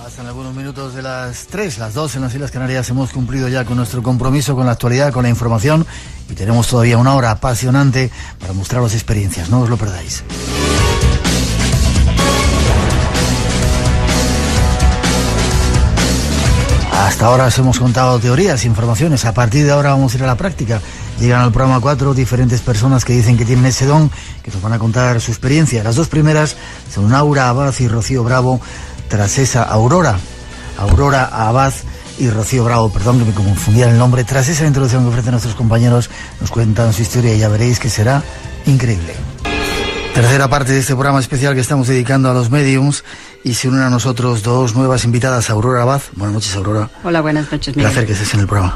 Pasan algunos minutos de las 3, las 2 en las Islas Canarias. Hemos cumplido ya con nuestro compromiso con la actualidad, con la información, y tenemos todavía una hora apasionante para mostraros experiencias. No os lo perdáis. Hasta ahora os hemos contado teorías, informaciones. A partir de ahora vamos a ir a la práctica. Llegan al programa 4 diferentes personas que dicen que tienen ese don, que nos van a contar su experiencia. Las dos primeras son Aura Abad y Rocío Bravo. Tras esa, Aurora Abad y Rocío Bravo, perdón que me confundía el nombre. Tras esa introducción que ofrecen nuestros compañeros, nos cuentan su historia y ya veréis que será increíble. Tercera parte de este programa especial que estamos dedicando a los mediums, y se unen a nosotros dos nuevas invitadas. Aurora Abad. Buenas noches, Aurora. Hola, buenas noches, Miguel. Placer que estés en el programa.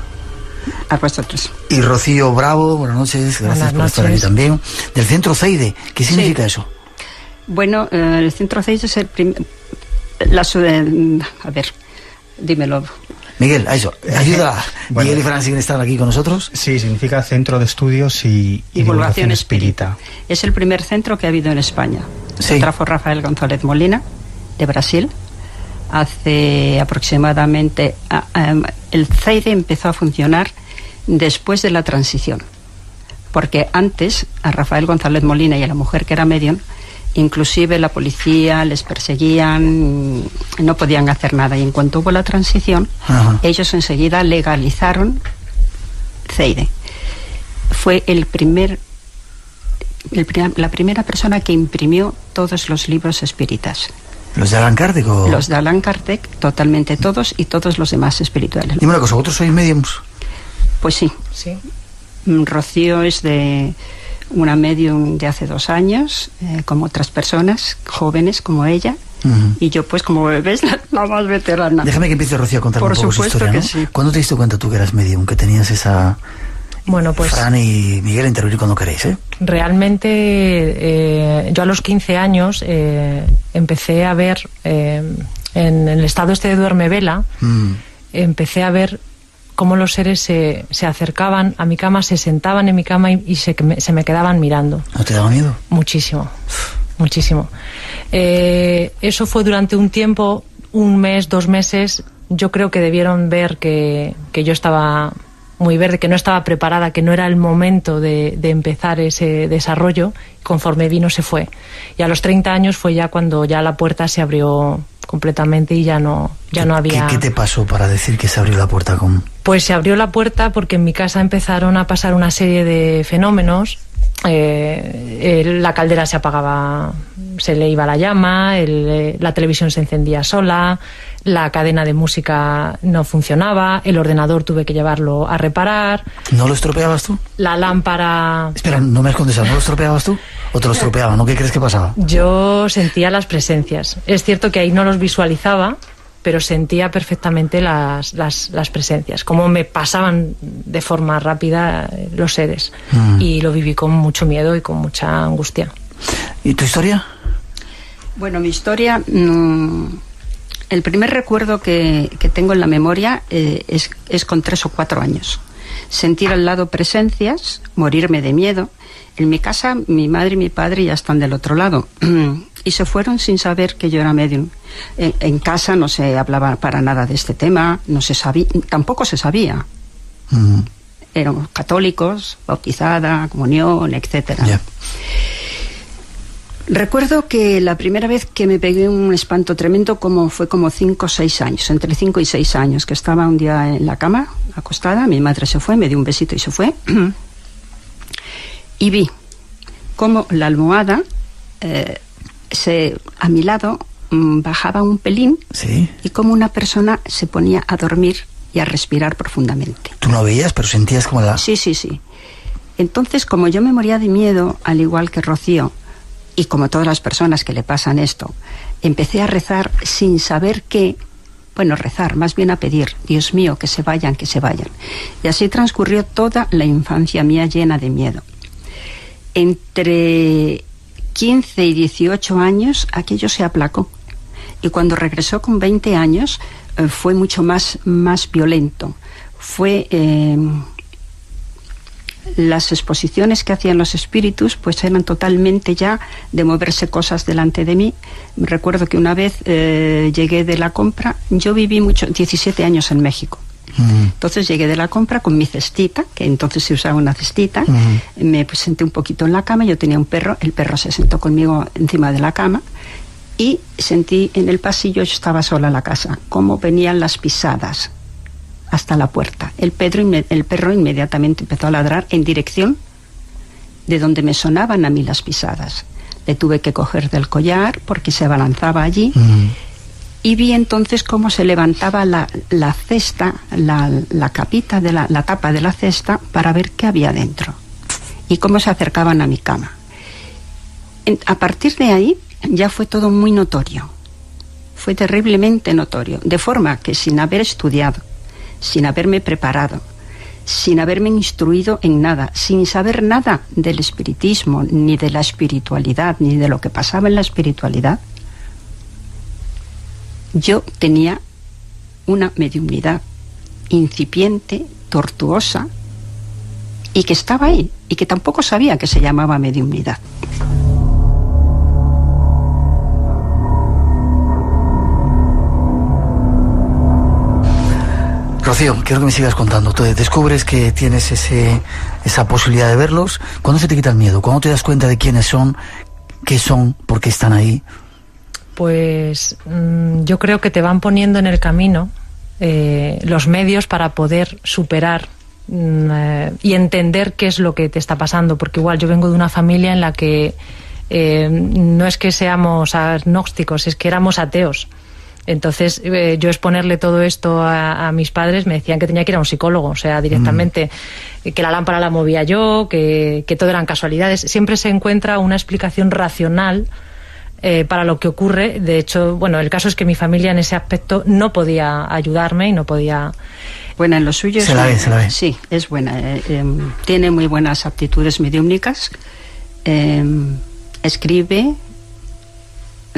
A vosotros. Y Rocío Bravo, buenas noches, gracias por estar aquí también. Del Centro Ceide, ¿qué significa eso? Bueno, el Centro Ceide es el primer... a ver, dímelo. Miguel, a eso, ayuda. Bueno, Miguel y Fran siguen estando aquí con nosotros. Sí, significa Centro de Estudios y Divulgación Espírita. Es el primer centro que ha habido en España. Sí. Lo trajo Rafael González Molina, de Brasil, hace aproximadamente... el CEIDE empezó a funcionar después de la transición, porque antes a Rafael González Molina y a la mujer que era medium, inclusive la policía les perseguían, no podían hacer nada, y en cuanto hubo la transición, ellos enseguida legalizaron CEIDE. Fue la primera persona que imprimió todos los libros espíritas. ¿Los de Allan Kardec o...? Los de Allan Kardec, totalmente todos, y todos los demás espirituales. Dime una cosa, ¿vosotros sois mediums? Pues sí. Rocío es de una medium de hace 2 años, como otras personas jóvenes como ella, y yo, pues, como ves, la más veterana. Déjame que empiece Rocío a contar un poco su historia, ¿no? Por supuesto que sí. ¿Cuándo te diste cuenta tú que eras medium, que tenías esa...? Bueno, pues... Fran y Miguel, intervenir cuando queréis, ¿eh? Realmente, yo a los 15 años empecé a ver, en el estado este de duermevela, empecé a ver cómo los seres se acercaban a mi cama, se sentaban en mi cama y se me quedaban mirando. ¿No te daba miedo? Muchísimo, muchísimo. Eso fue durante un tiempo, 1 mes, 2 meses. Yo creo que debieron ver que yo estaba muy verde, que no estaba preparada, que no era el momento de empezar ese desarrollo. Conforme vino, se fue. Y a los 30 años fue ya cuando ya la puerta se abrió completamente y ya no había... ¿Qué te pasó para decir que se abrió la puerta con...? Pues se abrió la puerta porque en mi casa empezaron a pasar una serie de fenómenos. La caldera se apagaba, se le iba la llama, la televisión se encendía sola, la cadena de música no funcionaba, el ordenador tuve que llevarlo a reparar. ¿No lo estropeabas tú? La lámpara... Espera, no me escondes, ¿no lo estropeabas tú? ¿O te lo estropeaban? ¿No? ¿Qué crees que pasaba? Yo sentía las presencias. Es cierto que ahí no los visualizaba, pero sentía perfectamente las presencias, cómo me pasaban de forma rápida los seres. Y lo viví con mucho miedo y con mucha angustia. ¿Y tu historia? Bueno, mi historia... el primer recuerdo que tengo en la memoria es con 3 o 4 años. Sentir al lado presencias, morirme de miedo. En mi casa, mi madre y mi padre ya están del otro lado. Y se fueron sin saber que yo era medium. En casa no se hablaba para nada de este tema, no se sabía, tampoco se sabía. Éramos católicos, bautizada, comunión, etcétera. Yeah. Recuerdo que la primera vez que me pegué un espanto tremendo fue como 5 o 6 años, entre 5 y 6 años, que estaba un día en la cama, acostada, mi madre se fue, me dio un besito y se fue. Y vi cómo la almohada a mi lado bajaba un pelín. ¿Sí? Y cómo una persona se ponía a dormir y a respirar profundamente. ¿Tú no veías, pero sentías como la...? Sí. Entonces, como yo me moría de miedo, al igual que Rocío, y como todas las personas que le pasan esto, empecé a rezar sin saber qué. Bueno, rezar, más bien a pedir, Dios mío, que se vayan. Y así transcurrió toda la infancia mía llena de miedo. Entre 15 y 18 años aquello se aplacó, y cuando regresó con 20 años fue mucho más violento. Fue las exposiciones que hacían los espíritus pues eran totalmente ya de moverse cosas delante de mí. Recuerdo que una vez llegué de la compra, yo viví 17 años en México. Entonces llegué de la compra con mi cestita, que entonces se usaba una cestita, me senté un poquito en la cama, yo tenía un perro, el perro se sentó conmigo encima de la cama y sentí en el pasillo, yo estaba sola en la casa, cómo venían las pisadas hasta la puerta. El perro inmediatamente empezó a ladrar en dirección de donde me sonaban a mí las pisadas. Le tuve que coger del collar porque se abalanzaba allí. Y vi entonces cómo se levantaba la cesta, la capita, de la tapa de la cesta, para ver qué había dentro. Y cómo se acercaban a mi cama. A partir de ahí ya fue todo muy notorio. Fue terriblemente notorio. De forma que sin haber estudiado, sin haberme preparado, sin haberme instruido en nada, sin saber nada del espiritismo, ni de la espiritualidad, ni de lo que pasaba en la espiritualidad, yo tenía una mediumnidad incipiente, tortuosa, y que estaba ahí, y que tampoco sabía que se llamaba mediumnidad. Rocío, quiero que me sigas contando. Tú descubres que tienes esa posibilidad de verlos. ¿Cuándo se te quita el miedo? ¿Cuándo te das cuenta de quiénes son, qué son, por qué están ahí? Pues yo creo que te van poniendo en el camino los medios para poder superar y entender qué es lo que te está pasando, porque igual yo vengo de una familia en la que no es que seamos agnósticos, es que éramos ateos. Entonces yo exponerle todo esto a mis padres, me decían que tenía que ir a un psicólogo, o sea, directamente que la lámpara la movía yo, que todo eran casualidades. Siempre se encuentra una explicación racional para lo que ocurre. De hecho, bueno, el caso es que mi familia en ese aspecto no podía ayudarme y no podía... Buena en lo suyo. Se la ve. Sí, es buena. Tiene muy buenas aptitudes mediúmnicas. Escribe,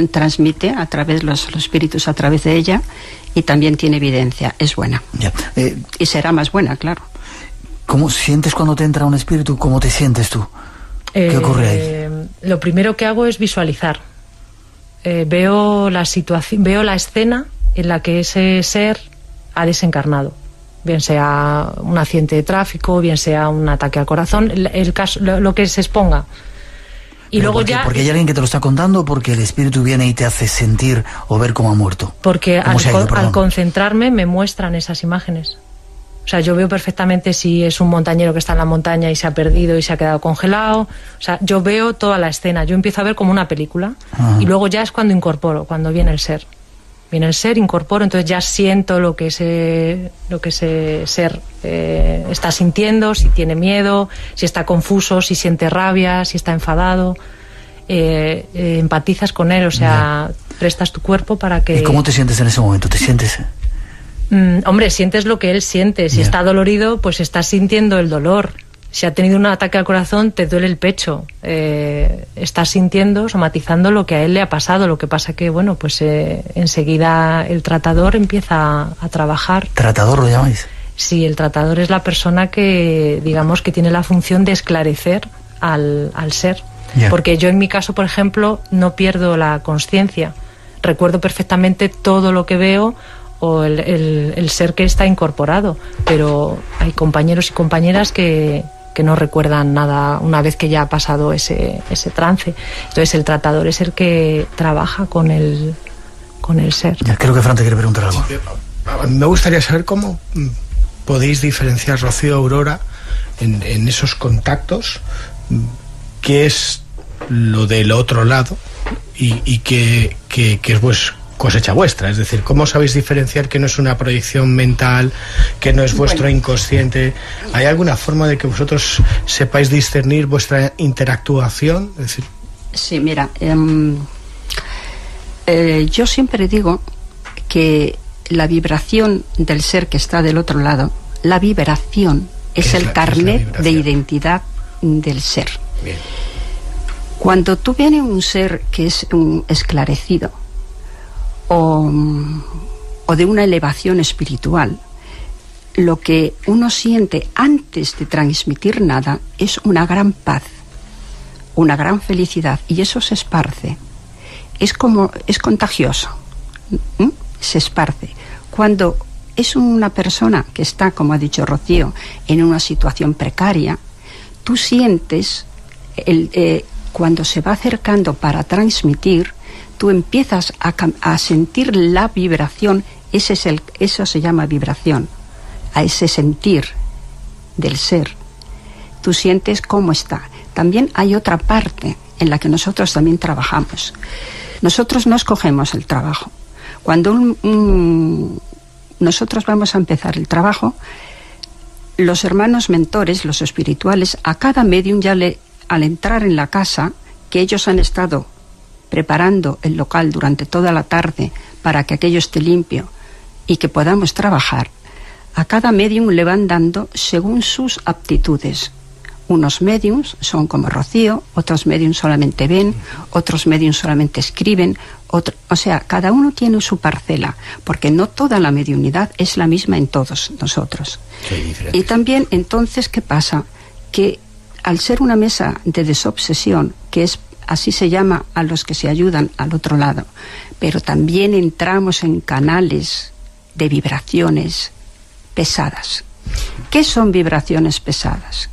transmite a través los espíritus a través de ella, y también tiene evidencia. Es buena. Ya. Y será más buena, claro. ¿Cómo sientes cuando te entra un espíritu? ¿Cómo te sientes tú? ¿Qué ocurre ahí? Lo primero que hago es visualizar. Veo la situación, veo la escena en la que ese ser ha desencarnado, bien sea un accidente de tráfico, bien sea un ataque al corazón, el caso, lo que se exponga. Y ¿pero luego ya... ¿Porque hay alguien que te lo está contando, o porque el espíritu viene y te hace sentir o ver cómo ha muerto? Porque al concentrarme me muestran esas imágenes. O sea, yo veo perfectamente si es un montañero que está en la montaña y se ha perdido y se ha quedado congelado. O sea, yo veo toda la escena. Yo empiezo a ver como una película. Y luego ya es cuando incorporo, cuando viene el ser. Viene el ser, incorporo, entonces ya siento lo que ese ser está sintiendo, si tiene miedo, si está confuso, si siente rabia, si está enfadado. Empatizas con él, o sea, prestas tu cuerpo para que... ¿Y cómo te sientes en ese momento? ¿Te sientes...? Hombre, sientes lo que él siente. Si está dolorido, pues estás sintiendo el dolor. Si ha tenido un ataque al corazón, te duele el pecho. Estás sintiendo, somatizando lo que a él le ha pasado. Lo que pasa que, bueno, pues enseguida el tratador empieza a trabajar. ¿Tratador lo llamáis? Sí, el tratador es la persona que, digamos, que tiene la función de esclarecer al ser. Porque yo en mi caso, por ejemplo, no pierdo la consciencia. Recuerdo perfectamente todo lo que veo, o el ser que está incorporado, pero hay compañeros y compañeras que no recuerdan nada una vez que ya ha pasado ese trance. Entonces el tratador es el que trabaja con el ser. Ya, creo que Fran te quiere preguntar algo. Sí, me gustaría saber cómo podéis diferenciar, Rocío, Aurora, en esos contactos, qué es lo del otro lado y qué es pues cosecha vuestra, es decir, ¿cómo sabéis diferenciar que no es una proyección mental, que no es vuestro inconsciente? ¿Hay alguna forma de que vosotros sepáis discernir vuestra interactuación? Es decir... Sí, mira, yo siempre digo que la vibración del ser que está del otro lado, la vibración es el carnet de identidad del ser. Bien. Cuando tú viene un ser que es esclarecido, o de una elevación espiritual, lo que uno siente antes de transmitir nada es una gran paz, una gran felicidad, y eso se esparce. Es contagioso, se esparce. Cuando es una persona que está, como ha dicho Rocío, en una situación precaria, tú sientes, cuando se va acercando para transmitir, tú empiezas a sentir la vibración, eso se llama vibración, a ese sentir del ser. Tú sientes cómo está. También hay otra parte en la que nosotros también trabajamos. Nosotros no escogemos el trabajo. Cuando nosotros vamos a empezar el trabajo, los hermanos mentores, los espirituales, a cada medium al entrar en la casa, que ellos han estado preparando el local durante toda la tarde para que aquello esté limpio y que podamos trabajar, a cada medium le van dando según sus aptitudes. Unos mediums son como Rocío, otros mediums solamente ven, otros mediums solamente escriben, o sea, cada uno tiene su parcela, porque no toda la mediunidad es la misma en todos nosotros. Y también, entonces, ¿qué pasa? Que al ser una mesa de desobsesión, que es así se llama a los que se ayudan al otro lado, pero también entramos en canales de vibraciones pesadas. ¿Qué son vibraciones pesadas?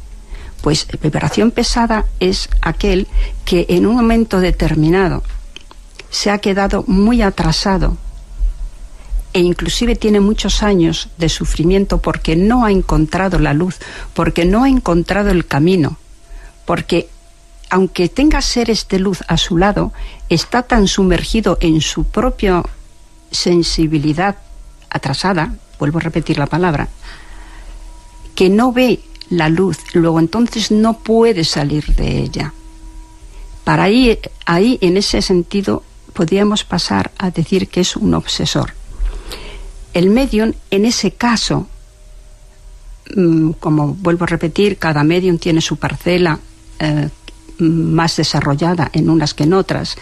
Pues vibración pesada es aquel que en un momento determinado se ha quedado muy atrasado e inclusive tiene muchos años de sufrimiento porque no ha encontrado la luz, porque no ha encontrado el camino, porque aunque tenga seres de luz a su lado, está tan sumergido en su propia sensibilidad atrasada, vuelvo a repetir la palabra, que no ve la luz, luego entonces no puede salir de ella. Para ahí en ese sentido podríamos pasar a decir que es un obsesor. El medium, en ese caso, como vuelvo a repetir, cada medium tiene su parcela más desarrollada en unas que en otras.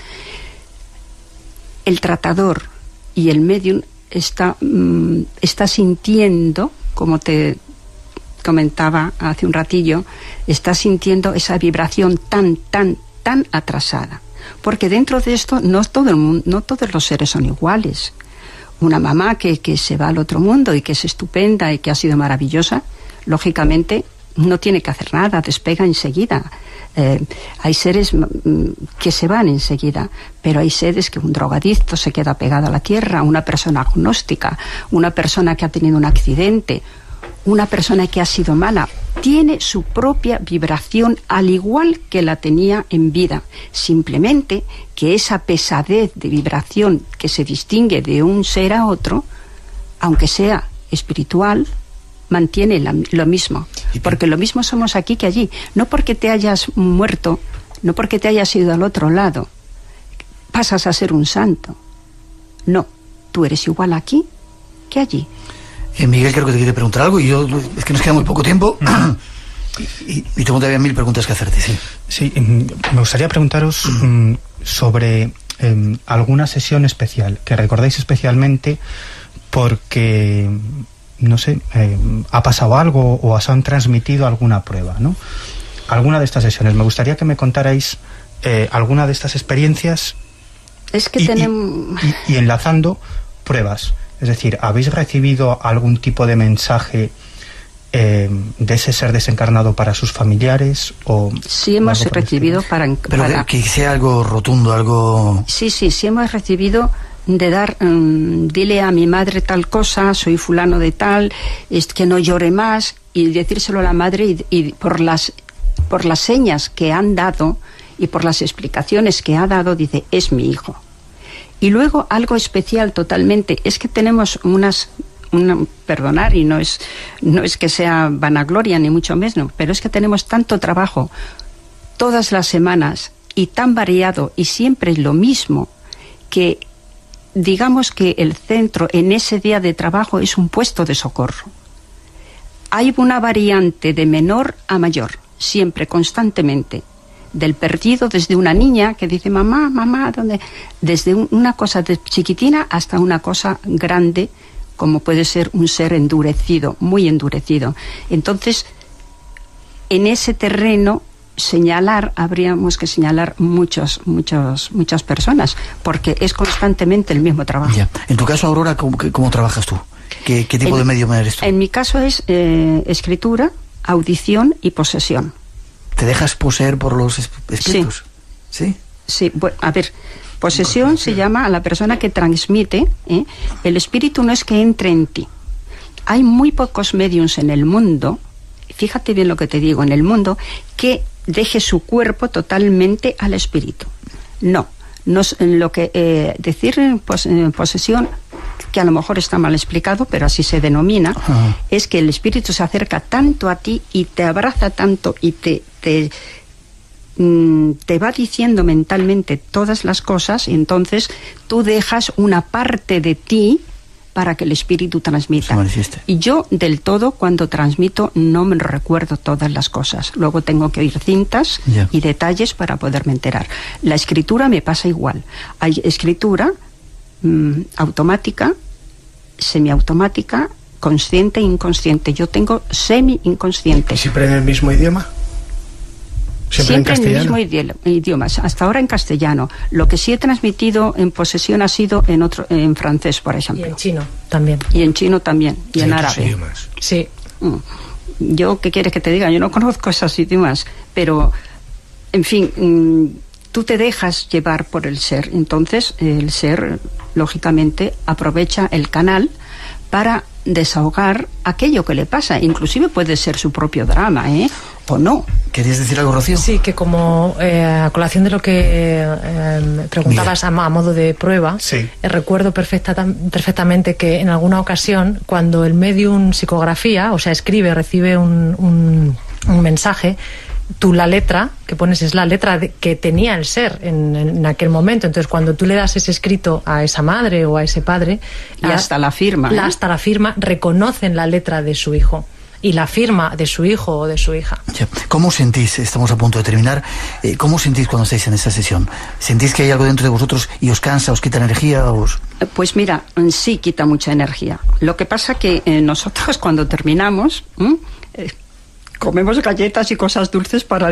El tratador y el medium está sintiendo, como te comentaba hace un ratillo, está sintiendo esa vibración tan atrasada, porque dentro de esto no todos los seres son iguales. Una mamá que se va al otro mundo y que es estupenda y que ha sido maravillosa, lógicamente no tiene que hacer nada, despega enseguida. Hay seres que se van enseguida, pero hay seres que un drogadicto se queda pegado a la tierra, una persona agnóstica, una persona que ha tenido un accidente, una persona que ha sido mala, tiene su propia vibración al igual que la tenía en vida, simplemente que esa pesadez de vibración que se distingue de un ser a otro, aunque sea espiritual, mantiene lo mismo, porque lo mismo somos aquí que allí. No porque te hayas muerto, no porque te hayas ido al otro lado, pasas a ser un santo. No, tú eres igual aquí que allí. Miguel, creo que te quiere preguntar algo y yo, es que nos queda muy poco tiempo y tengo todavía 1000 preguntas que hacerte. Sí, me gustaría preguntaros sobre alguna sesión especial que recordáis especialmente porque, no sé, ha pasado algo o os han transmitido alguna prueba, ¿no? Alguna de estas sesiones. Me gustaría que me contarais alguna de estas experiencias. Es que tenemos... y enlazando pruebas. Es decir, ¿habéis recibido algún tipo de mensaje de ese ser desencarnado para sus familiares? O sí hemos recibido Pero que sea algo rotundo, algo... Sí hemos recibido de dar, dile a mi madre tal cosa, soy fulano de tal, es que no llore más, y decírselo a la madre y por las señas que han dado y por las explicaciones que ha dado, dice, es mi hijo. Y luego algo especial totalmente, es que tenemos perdonar, y no es que sea vanagloria ni mucho menos, pero es que tenemos tanto trabajo todas las semanas y tan variado y siempre lo mismo, que digamos que el centro en ese día de trabajo es un puesto de socorro. Hay una variante de menor a mayor, siempre, constantemente. Del perdido, desde una niña que dice mamá, ¿dónde? Desde una cosa de chiquitina hasta una cosa grande, como puede ser un ser endurecido, muy endurecido. Entonces, en ese terreno habríamos que señalar muchas personas, porque es constantemente el mismo trabajo. Ya. En tu caso, Aurora, ¿cómo trabajas tú? ¿Qué tipo de medio eres tú? En mi caso es escritura, audición y posesión. ¿Te dejas poseer por los espíritus? Sí. Sí, bueno, a ver, posesión se llama a la persona que transmite. El espíritu no es que entre en ti. Hay muy pocos mediums en el mundo, fíjate bien lo que te digo, en el mundo, que deje su cuerpo totalmente al espíritu. No lo que decir posesión, que a lo mejor está mal explicado, pero así se denomina, es que el espíritu se acerca tanto a ti y te abraza tanto y te va diciendo mentalmente todas las cosas, y entonces tú dejas una parte de ti para que el espíritu transmita. Y yo, del todo, cuando transmito, no me recuerdo todas las cosas. Luego tengo que oír cintas y detalles para poderme enterar. La escritura me pasa igual. Hay escritura automática, semiautomática, consciente e inconsciente. Yo tengo semi-inconsciente. ¿Y siempre en el mismo idioma? Siempre en el mismo idioma, hasta ahora en castellano. Lo que sí he transmitido en posesión ha sido en francés, por ejemplo. Y en chino también. Y en chino también, y en árabe. Idiomas. Sí. Yo, ¿qué quieres que te diga? Yo no conozco esos idiomas, pero, en fin, tú te dejas llevar por el ser. Entonces, el ser, lógicamente, aprovecha el canal para desahogar aquello que le pasa. Inclusive puede ser su propio drama, o no. ¿Querías decir algo, Rocío? Sí, que como a colación de lo que preguntabas a modo de prueba, sí. Recuerdo perfectamente que en alguna ocasión, cuando el medium psicografía, o sea, recibe un mensaje, tú la letra que pones es la letra que tenía el ser en aquel momento. Entonces, cuando tú le das ese escrito a esa madre o a ese padre, y hasta la firma, hasta la firma, reconocen la letra de su hijo y la firma de su hijo o de su hija. ¿Cómo sentís, estamos a punto de terminar, cómo sentís cuando estáis en esta sesión? ¿Sentís que hay algo dentro de vosotros y os cansa, os quita energía? Pues mira, sí quita mucha energía. Lo que pasa que nosotros cuando terminamos comemos galletas y cosas dulces para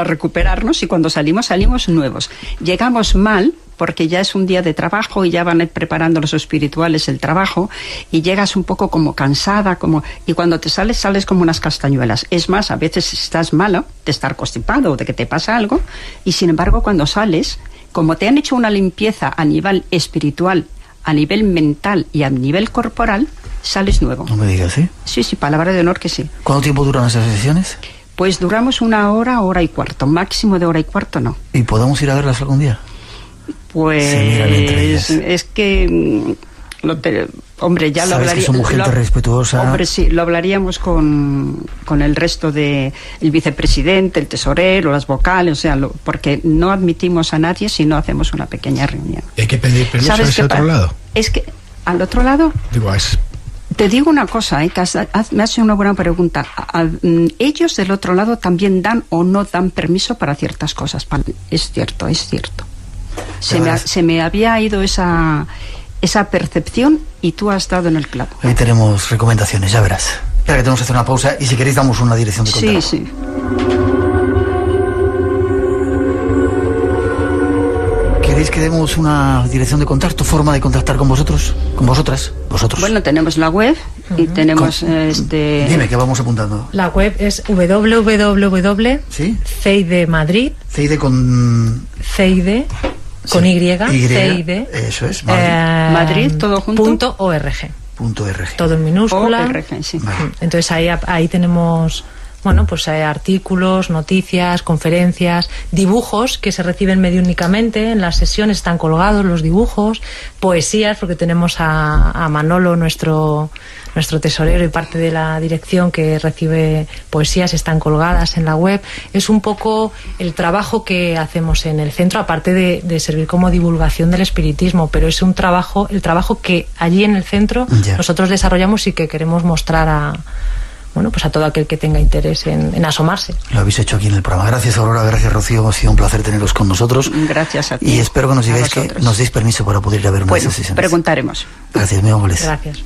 recuperarnos, y cuando salimos nuevos. Llegamos mal porque ya es un día de trabajo y ya van preparando los espirituales el trabajo, y llegas un poco como cansada, y cuando te sales como unas castañuelas. Es más, a veces estás malo de estar constipado o de que te pasa algo, y sin embargo cuando sales, como te han hecho una limpieza a nivel espiritual, a nivel mental y a nivel corporal, sales nuevo. No me digas, ¿sí? Sí, palabra de honor que sí. ¿Cuánto tiempo duran esas sesiones? Pues duramos 1 hora, 1 hora y cuarto. Máximo de 1 hora y cuarto no. ¿Y podemos ir a verlas algún día? Pues es que hombre, ya lo hablaría. Sabes que somos gente respetuosa. Hombre, sí, lo hablaríamos con el resto el vicepresidente, el tesorero, las vocales, o sea, porque no admitimos a nadie si no hacemos una pequeña reunión. ¿Y hay que pedir permiso a ese otro lado? Es que al otro lado. Te digo una cosa, que me has hecho una buena pregunta. Ellos del otro lado también dan o no dan permiso para ciertas cosas. Es cierto. Se me había ido esa percepción y tú has dado en el clavo. Ahí tenemos recomendaciones, ya verás. Espera, que tenemos que hacer una pausa y si queréis damos una dirección de contacto. Sí. ¿Queréis que demos una dirección de contacto, forma de contactar con vosotros? ¿Con vosotras? ¿Vosotros? Bueno, tenemos la web y tenemos Dime, que vamos apuntando. La web es www.ceide.madrid. Ceide con... Ceide con Y. Ceide. Eso es. Madrid, todo junto. .org. .org. Todo en minúscula. .org, sí. Vale. Entonces ahí tenemos... Bueno, pues artículos, noticias, conferencias, dibujos que se reciben mediúnicamente. En las sesiones están colgados los dibujos, poesías, porque tenemos a Manolo, nuestro tesorero y parte de la dirección que recibe poesías, están colgadas en la web. Es un poco el trabajo que hacemos en el centro, aparte de servir como divulgación del espiritismo, pero es el trabajo que allí en el centro nosotros desarrollamos y que queremos mostrar bueno, pues a todo aquel que tenga interés en asomarse. Lo habéis hecho aquí en el programa. Gracias, Aurora, gracias, Rocío. Ha sido un placer teneros con nosotros. Gracias a ti. Y espero que nos digáis, que nos deis permiso para poder ir a ver una de esas sesiones. Preguntaremos. Gracias, muy amables. Gracias.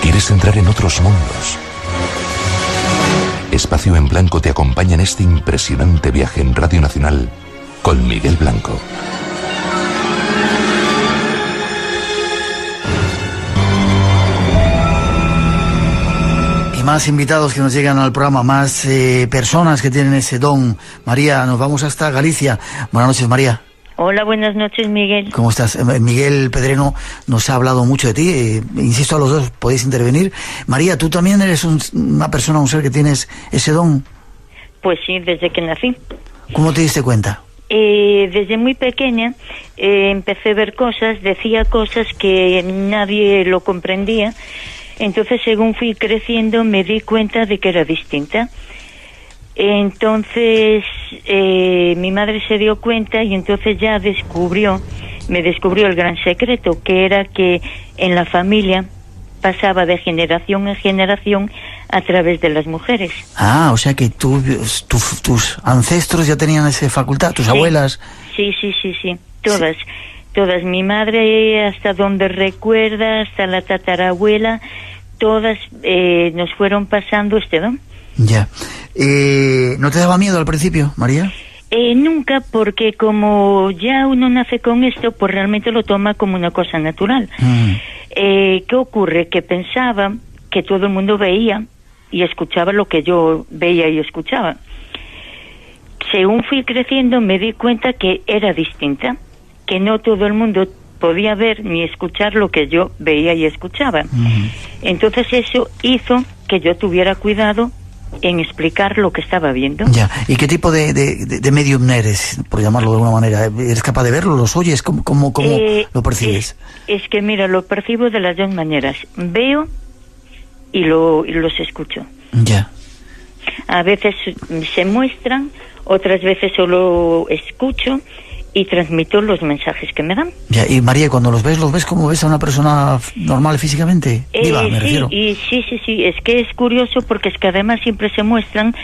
¿Quieres entrar en otros mundos? Espacio en Blanco te acompaña en este impresionante viaje en Radio Nacional con Miguel Blanco. Y más invitados que nos llegan al programa, más personas que tienen ese don. María, nos vamos hasta Galicia. Buenas noches, María. Hola, buenas noches, Miguel. ¿Cómo estás? Miguel Pedreno nos ha hablado mucho de ti. Insisto, a los dos podéis intervenir. María, ¿tú también eres una persona, un ser que tienes ese don? Pues sí, desde que nací. ¿Cómo te diste cuenta? Desde muy pequeña empecé a ver cosas, decía cosas que nadie lo comprendía. Entonces, según fui creciendo, me di cuenta de que era distinta. Entonces mi madre se dio cuenta y entonces ya me descubrió el gran secreto, que era que en la familia pasaba de generación en generación a través de las mujeres. Ah, o sea que tus ancestros ya tenían esa facultad, tus abuelas. Sí, todas. Mi madre, hasta donde recuerda, hasta la tatarabuela, todas nos fueron pasando este don. Ya. ¿No te daba miedo al principio, María? Nunca, porque como ya uno nace con esto, pues realmente lo toma como una cosa natural. ¿Qué ocurre? Que pensaba que todo el mundo veía y escuchaba lo que yo veía y escuchaba. Según fui creciendo, me di cuenta que era distinta, que no todo el mundo podía ver ni escuchar lo que yo veía y escuchaba. Entonces eso hizo que yo tuviera cuidado en explicar lo que estaba viendo. Ya. ¿Y qué tipo de medium eres, por llamarlo de alguna manera? ¿Eres capaz de verlo? ¿Los oyes? ¿Cómo lo percibes? Es que mira, lo percibo de las dos maneras. Veo y los escucho. Ya. A veces se muestran, otras veces solo escucho y transmito los mensajes que me dan. Ya. Y María, cuando los ves como ves a una persona normal físicamente, viva, me refiero. Sí, es que es curioso porque es que además siempre se muestran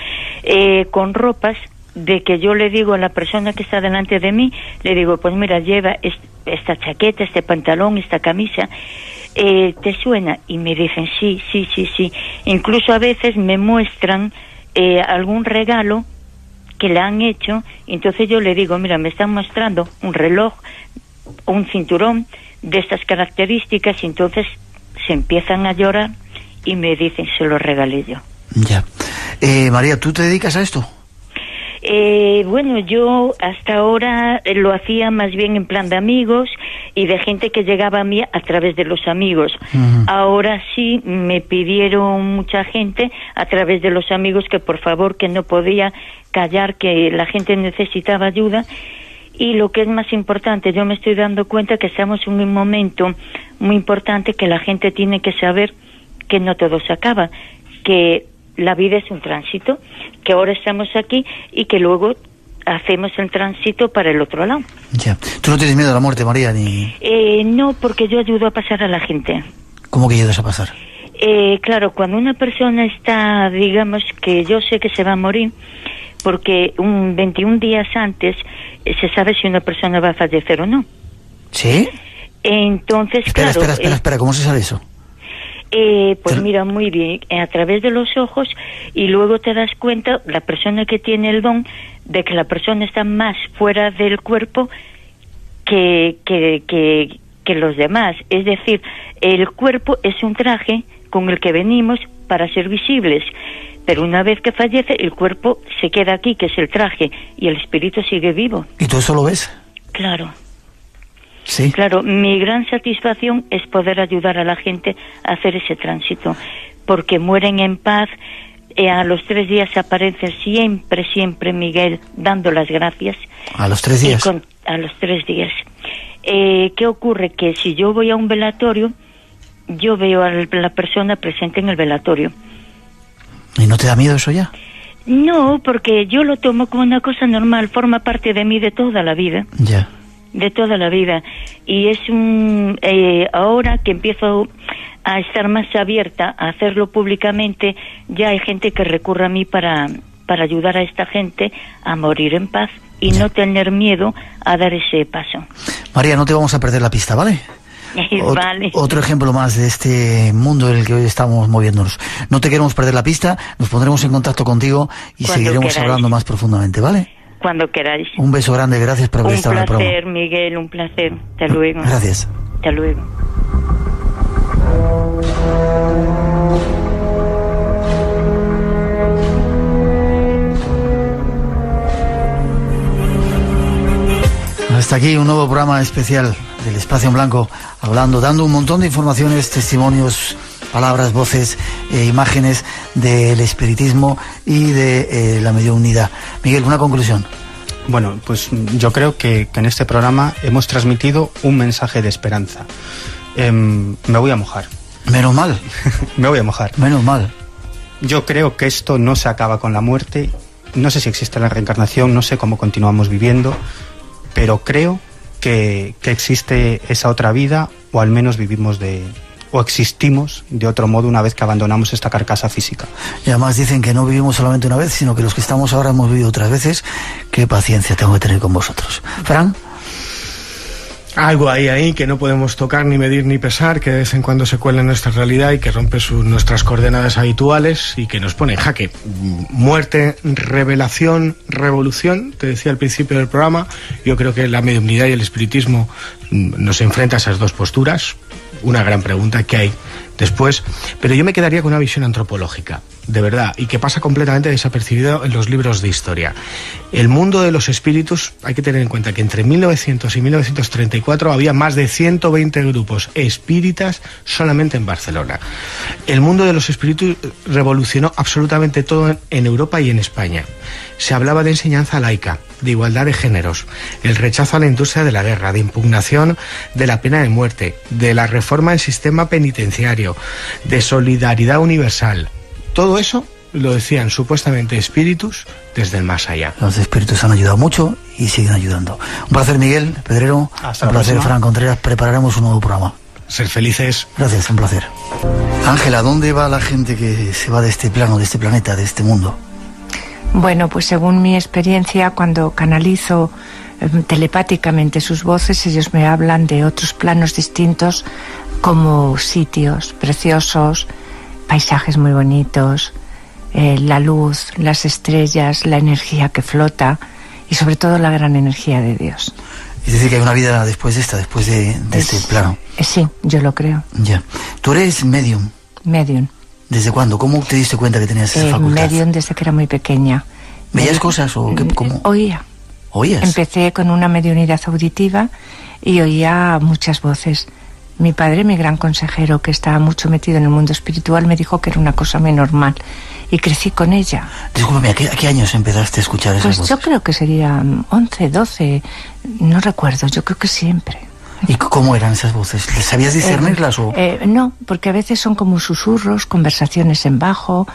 con ropas de que yo le digo a la persona que está delante de mí, le digo, pues mira, lleva esta chaqueta, este pantalón, esta camisa, ¿te suena? Y me dicen sí. Incluso a veces me muestran algún regalo que le han hecho, entonces yo le digo, mira, me están mostrando un reloj, un cinturón de estas características, y entonces se empiezan a llorar y me dicen, se lo regalé yo. Ya. María, ¿tú te dedicas a esto? Bueno, yo hasta ahora lo hacía más bien en plan de amigos y de gente que llegaba a mí a través de los amigos. Ahora sí me pidieron mucha gente a través de los amigos que por favor, que no podía callar, que la gente necesitaba ayuda. Y lo que es más importante, yo me estoy dando cuenta que estamos en un momento muy importante, que la gente tiene que saber que no todo se acaba, que la vida es un tránsito, que ahora estamos aquí y que luego hacemos el tránsito para el otro lado. Ya. ¿Tú no tienes miedo a la muerte, María? No, porque yo ayudo a pasar a la gente. ¿Cómo que ayudas a pasar? Claro, cuando una persona está, digamos, que yo sé que se va a morir, porque 21 días antes se sabe si una persona va a fallecer o no. ¿Sí? Entonces, Espera, ¿cómo se sabe eso? Pues mira, muy bien, a través de los ojos, y luego te das cuenta, la persona que tiene el don, de que la persona está más fuera del cuerpo que los demás. Es decir, el cuerpo es un traje con el que venimos para ser visibles, pero una vez que fallece, el cuerpo se queda aquí, que es el traje, y el espíritu sigue vivo. ¿Y tú eso lo ves? Claro. Sí. Claro, mi gran satisfacción es poder ayudar a la gente a hacer ese tránsito, porque mueren en paz. A los 3 días aparecen siempre, Miguel, dando las gracias. ¿A los 3 días? A los 3 días. ¿Qué ocurre? Que si yo voy a un velatorio, yo veo a la persona presente en el velatorio. ¿Y no te da miedo eso ya? No, porque yo lo tomo como una cosa normal, forma parte de mí de toda la vida. Ya. De toda la vida. Y es ahora que empiezo a estar más abierta a hacerlo públicamente, ya hay gente que recurre a mí para ayudar a esta gente a morir en paz y no tener miedo a dar ese paso. María, no te vamos a perder la pista, ¿vale? Vale. Otro ejemplo más de este mundo en el que hoy estamos moviéndonos. No te queremos perder la pista, nos pondremos en contacto contigo y Cuando seguiremos queráis. hablando más profundamente, ¿vale? Cuando queráis. Un beso grande, gracias por haber estado en el programa. Un placer, Miguel, un placer. Hasta luego. Gracias. Hasta luego. Hasta aquí un nuevo programa especial del Espacio en Blanco, dando un montón de informaciones, testimonios, palabras, voces, imágenes del espiritismo y de la mediunidad. Miguel, una conclusión. Bueno, pues yo creo que en este programa hemos transmitido un mensaje de esperanza. Me voy a mojar. Menos mal. Me voy a mojar. Menos mal. Yo creo que esto no se acaba con la muerte. No sé si existe la reencarnación, no sé cómo continuamos viviendo, pero creo que existe esa otra vida, o al menos existimos de otro modo una vez que abandonamos esta carcasa física. Y además dicen que no vivimos solamente una vez, sino que los que estamos ahora hemos vivido otras veces. Qué paciencia tengo que tener con vosotros. Fran. Algo ahí que no podemos tocar, ni medir, ni pesar, que de vez en cuando se cuela en nuestra realidad y que rompe nuestras coordenadas habituales y que nos pone en jaque. Muerte, revelación, revolución, te decía al principio del programa. Yo creo que la mediunidad y el espiritismo nos enfrenta a esas dos posturas. Una gran pregunta, ¿qué hay después? Pero yo me quedaría con una visión antropológica, de verdad, y que pasa completamente desapercibido en los libros de historia. El mundo de los espíritus, hay que tener en cuenta que entre 1900 y 1934 había más de 120 grupos espíritas solamente en Barcelona. El mundo de los espíritus revolucionó absolutamente todo en Europa y en España. Se hablaba de enseñanza laica, de igualdad de géneros, el rechazo a la industria de la guerra, de impugnación de la pena de muerte, de la reforma del sistema penitenciario, de solidaridad universal. Todo eso lo decían supuestamente espíritus desde el más allá. Los espíritus han ayudado mucho y siguen ayudando. Un placer, Miguel Pedrero. Hasta un placer, próxima. Fran Contreras. Prepararemos un nuevo programa. Ser felices. Gracias, un placer. Ángela, ¿dónde va la gente que se va de este plano, de este planeta, de este mundo? Bueno, pues según mi experiencia, cuando canalizo telepáticamente sus voces, ellos me hablan de otros planos distintos, como sitios preciosos, paisajes muy bonitos, la luz, las estrellas, la energía que flota y sobre todo la gran energía de Dios. Es decir, que hay una vida después de esta, después de este plano. Sí, yo lo creo. Ya. Tú eres medium. Medium. ¿Desde cuándo? ¿Cómo te diste cuenta que tenías esa facultad? Medium desde que era muy pequeña. ¿Veías cosas o qué, cómo? Oía. ¿Oías? Empecé con una mediunidad auditiva y oía muchas voces. Mi padre, mi gran consejero, que estaba mucho metido en el mundo espiritual, me dijo que era una cosa muy normal y crecí con ella. Discúlpame, ¿a qué años empezaste a escuchar esas Pues voces? yo creo que sería 11, 12, no recuerdo, yo creo que siempre. ¿Y cómo eran esas voces? ¿Sabías discernirlas o...? No, porque a veces son como susurros, conversaciones en bajo,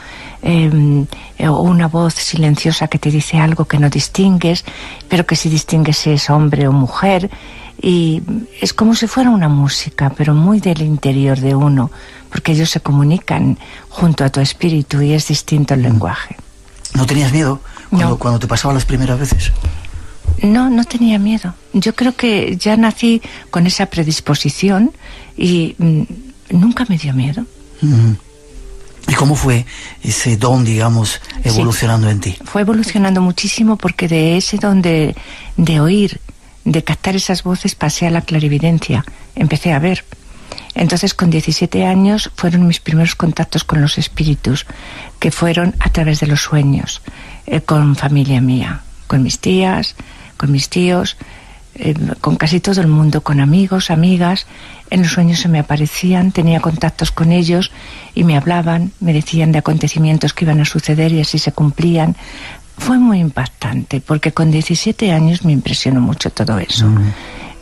o una voz silenciosa que te dice algo que no distingues, pero que sí distingues si es hombre o mujer. Y es como si fuera una música, pero muy del interior de uno, porque ellos se comunican junto a tu espíritu y es distinto el lenguaje. ¿No tenías miedo cuando te pasaba las primeras veces? No, no tenía miedo. Yo creo que ya nací con esa predisposición y nunca me dio miedo. ¿Y cómo fue ese don, digamos, evolucionando en ti? Fue evolucionando muchísimo porque de ese don de oír, de captar esas voces, pasé a la clarividencia. Empecé a ver. Entonces, con 17 años fueron mis primeros contactos con los espíritus, que fueron a través de los sueños, con familia mía, con mis tías, con mis tíos, con casi todo el mundo, con amigos, amigas. En los sueños se me aparecían, tenía contactos con ellos y me hablaban, me decían de acontecimientos que iban a suceder y así se cumplían. Fue muy impactante porque con 17 años me impresionó mucho todo eso.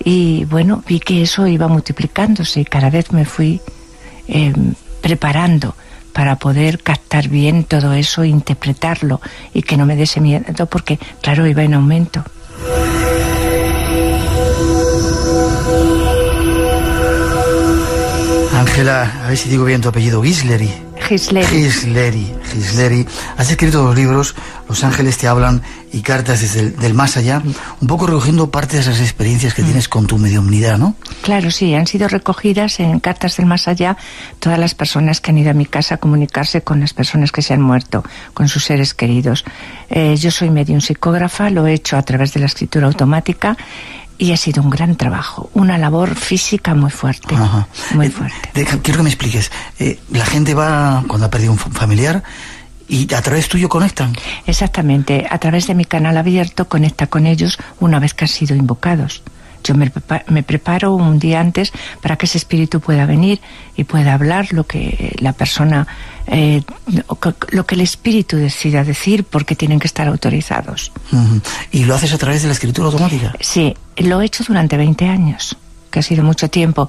Y bueno, vi que eso iba multiplicándose y cada vez me fui preparando para poder captar bien todo eso, interpretarlo y que no me dé ese miedo, porque claro, iba en aumento. Ángela, a ver si digo bien tu apellido, Gisleri. Has escrito 2 libros, Los ángeles te hablan y Cartas desde del más allá, un poco recogiendo parte de esas experiencias que tienes con tu mediumnidad, ¿no? Claro, sí, han sido recogidas en Cartas del más allá todas las personas que han ido a mi casa a comunicarse con las personas que se han muerto, con sus seres queridos. Yo soy medium psicógrafa, lo he hecho a través de la escritura automática. Y ha sido un gran trabajo, una labor física muy fuerte. Ajá. Muy fuerte. Quiero que me expliques. La gente va cuando ha perdido un familiar y a través tuyo conectan. Exactamente, a través de mi canal abierto conecta con ellos una vez que han sido invocados. Yo me preparo un día antes para que ese espíritu pueda venir y pueda hablar lo que la persona, lo que el espíritu decida decir, porque tienen que estar autorizados. ¿Y lo haces a través de la escritura automática? Sí, lo he hecho durante 20 años, que ha sido mucho tiempo,